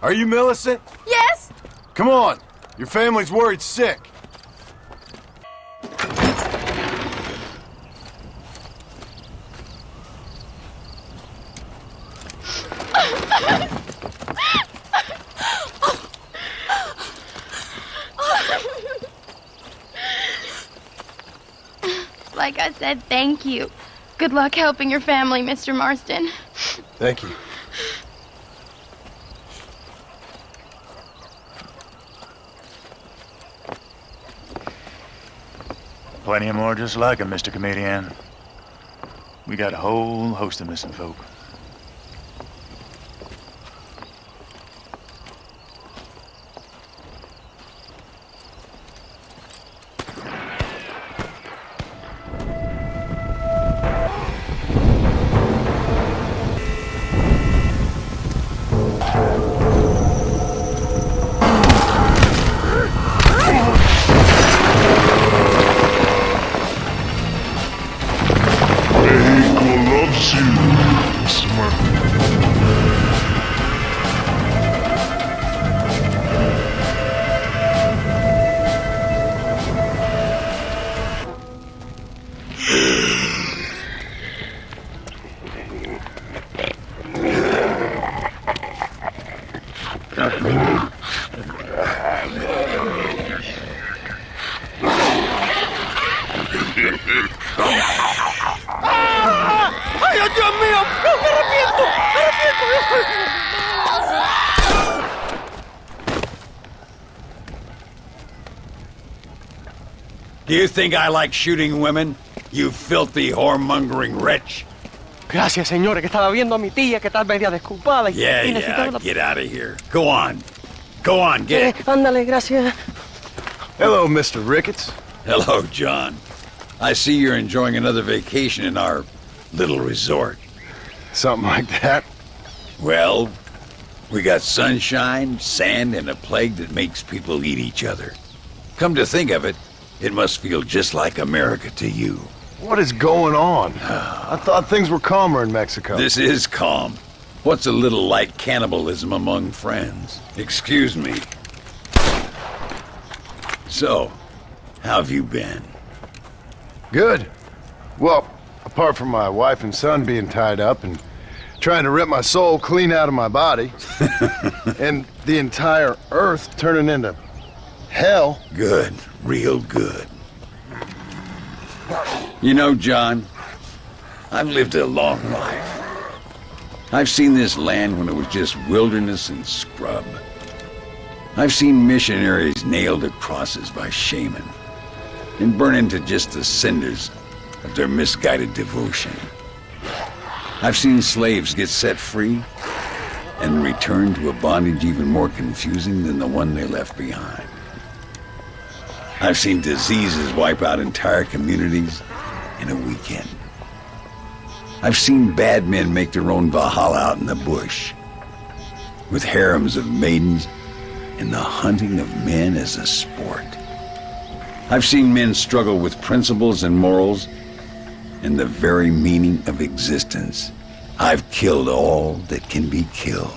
Are you Millicent? Yes? Come on. Your family's worried sick. Like I said, thank you. Good luck helping your family, Mr. Marston. Thank you. Plenty of more just like him, Mr. Comedian. We got a whole host of missing folk. ¡Ay, Dios mío! ¡No, me arrepiento! Do you think I like shooting women? You filthy, whoremongering wretch. Gracias, señores, que estaba viendo a mi tía que está media desculpada y necesitaba... Get out of here. Go on. Go on, get it. Ándale, gracias. Hello, Mr. Ricketts. Hello, John. I see you're enjoying another vacation in our little resort. Something like that? Well, we got sunshine, sand, and a plague that makes people eat each other. Come to think of it, it must feel just like America to you. What is going on? I thought things were calmer in Mexico. This is calm. What's a little light cannibalism among friends? Excuse me. So, how have you been? Good. Well, apart from my wife and son being tied up and trying to rip my soul clean out of my body, and the entire Earth turning into hell. Good. Real good. You know, John, I've lived a long life. I've seen this land when it was just wilderness and scrub. I've seen missionaries nailed to crosses by shaman and burn into just the cinders of their misguided devotion. I've seen slaves get set free and return to a bondage even more confusing than the one they left behind. I've seen diseases wipe out entire communities in a weekend. I've seen bad men make their own Valhalla out in the bush, with harems of maidens and the hunting of men as a sport. I've seen men struggle with principles and morals and the very meaning of existence. I've killed all that can be killed.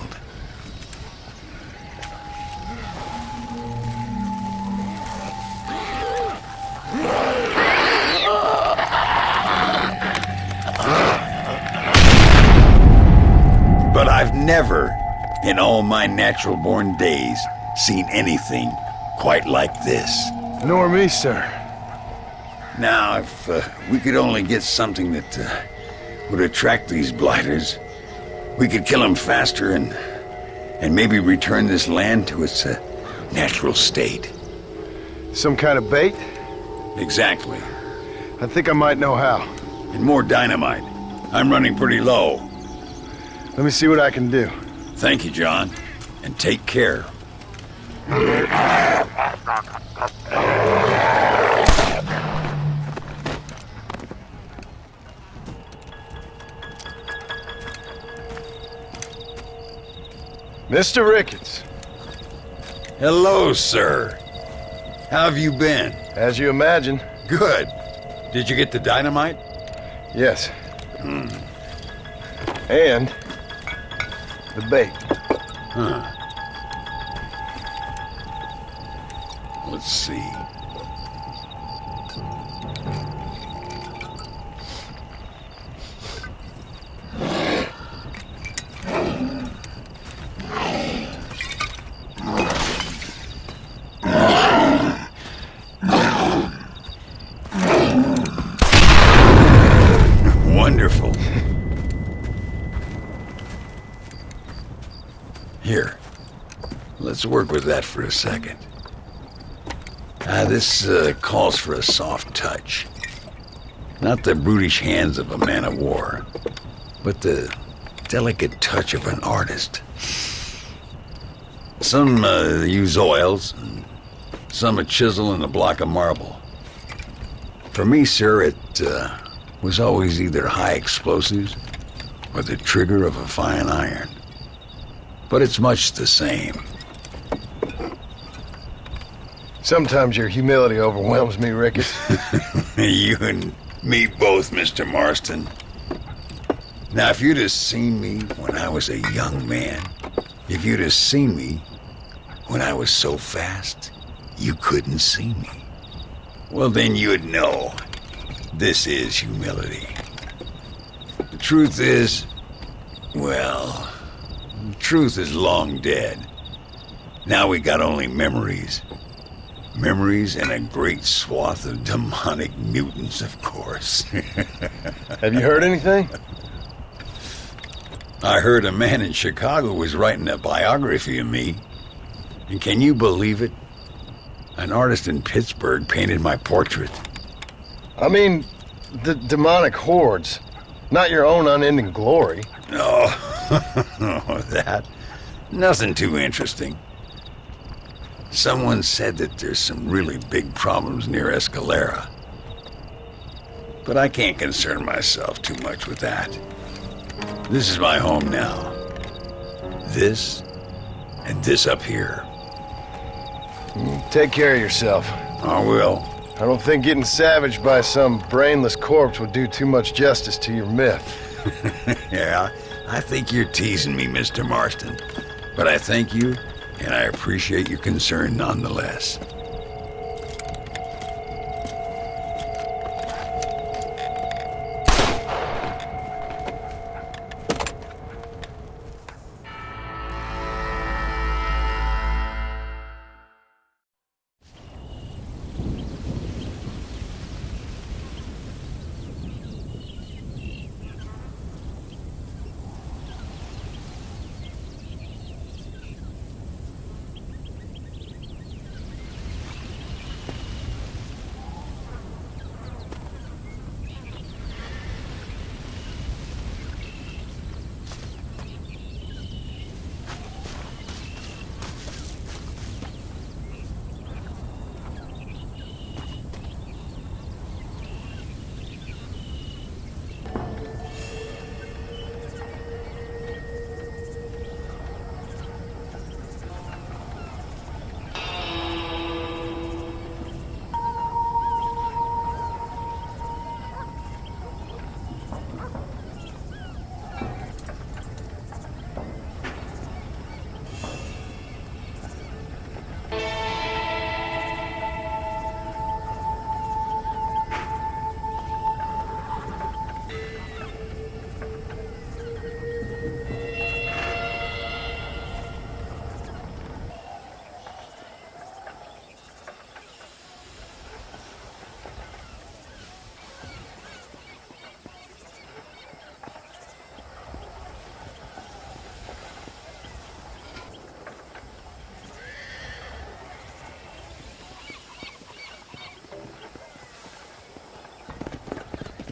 never, in all my natural-born days, seen anything quite like this. Nor me, sir. Now, if we could only get something that would attract these blighters, we could kill them faster and maybe return this land to its natural state. Some kind of bait? Exactly. I think I might know how. And more dynamite. I'm running pretty low. Let me see what I can do. Thank you, John. And take care. Mr. Ricketts. Hello, sir. How have you been? As you imagine. Good. Did you get the dynamite? Yes. And the bait. Huh. Let's see. Wonderful. Here, let's work with that for a second. This calls for a soft touch. Not the brutish hands of a man of war, but the delicate touch of an artist. Some use oils, and some a chisel and a block of marble. For me, sir, it was always either high explosives or the trigger of a fine iron. But it's much the same. Sometimes your humility overwhelms me, Ricketts. You and me both, Mr. Marston. Now, if you'd have seen me when I was a young man, if you'd have seen me when I was so fast, you couldn't see me. Well, then you'd know this is humility. The truth is, well, the truth is long dead. Now we got only memories. Memories and a great swath of demonic mutants, of course. Have you heard anything? I heard a man in Chicago was writing a biography of me. And can you believe it? An artist in Pittsburgh painted my portrait. I mean, the demonic hordes, not your own unending glory. No, that. Nothing too interesting. Someone said that there's some really big problems near Escalera. But I can't concern myself too much with that. This is my home now. This, and this up here. Take care of yourself. I will. I don't think getting savaged by some brainless corpse would do too much justice to your myth. Yeah, I think you're teasing me, Mr. Marston. But I thank you, and I appreciate your concern nonetheless.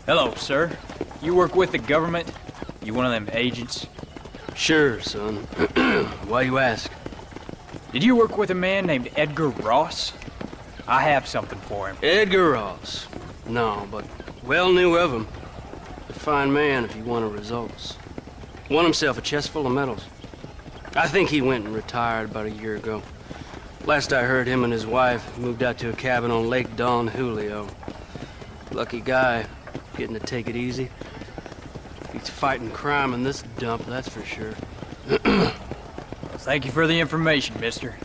Hello, sir. You work with the government? You one of them agents? Sure, son. Why you ask? Did you work with a man named Edgar Ross? I have something for him. Edgar Ross? No, but well knew of him. A fine man if he wanted results. Won himself a chest full of medals. I think he went and retired about a year ago. Last I heard, him and his wife moved out to a cabin on Lake Don Julio. Lucky guy, getting to take it easy. He's fighting crime in this dump, that's for sure. Thank you for the information, mister.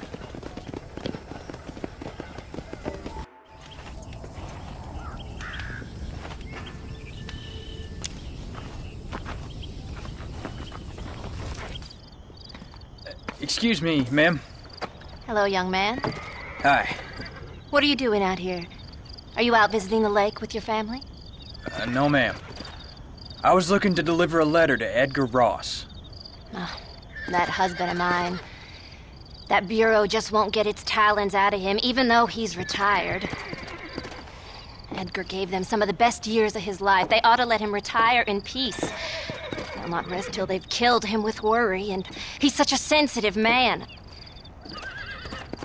Excuse me, ma'am. Hello, young man. Hi. What are you doing out here? Are you out visiting the lake with your family? No, ma'am. I was looking to deliver a letter to Edgar Ross. Oh, that husband of mine. That bureau just won't get its talons out of him, even though he's retired. Edgar gave them some of the best years of his life. They ought to let him retire in peace. They'll not rest till they've killed him with worry, and he's such a sensitive man.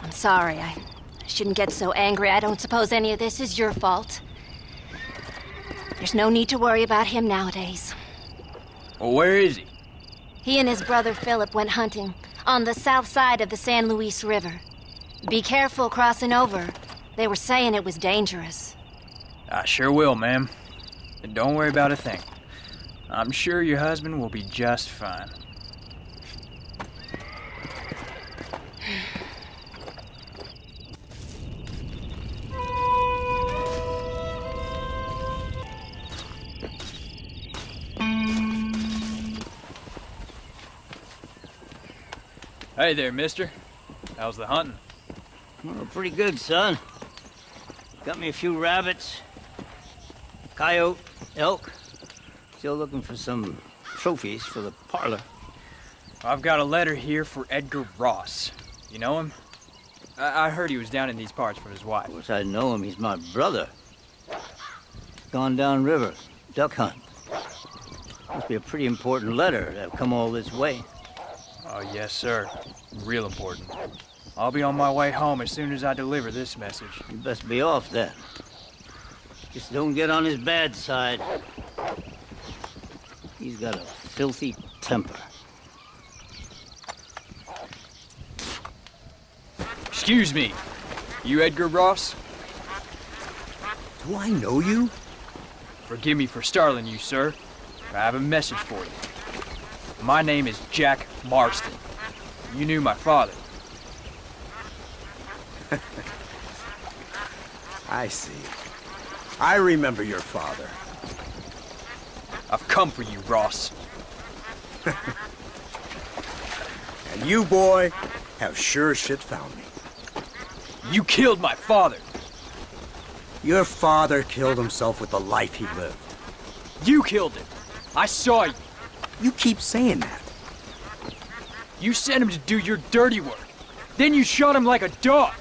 I'm sorry, I shouldn't get so angry. I don't suppose any of this is your fault. There's no need to worry about him nowadays. Well, where is he? He and his brother Philip went hunting on the south side of the San Luis River. Be careful crossing over. They were saying it was dangerous. I sure will, ma'am. And don't worry about a thing. I'm sure your husband will be just fine. Hey there, mister. How's the hunting? Oh, pretty good, son. Got me a few rabbits, coyote, elk. Still looking for some trophies for the parlor. I've got a letter here for Edgar Ross. You know him? I heard he was down in these parts for his wife. Of course I know him. He's my brother. Gone down river, duck hunt. Must be a pretty important letter to have come all this way. Oh, yes, sir. Real important. I'll be on my way home as soon as I deliver this message. You best be off then. Just don't get on his bad side. He's got a filthy temper. Excuse me. You Edgar Ross? Do I know you? Forgive me for startling you, sir. I have a message for you. My name is Jack Marston. You knew my father. I see. I remember your father. I've come for you, Ross. And you, boy, have sure as shit found me. You killed my father. Your father killed himself with the life he lived. You killed him. I saw you. You keep saying that. You sent him to do your dirty work. Then you shot him like a dog.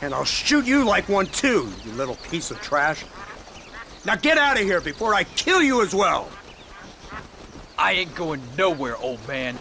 And I'll shoot you like one too, you little piece of trash. Now get out of here before I kill you as well. I ain't going nowhere, old man.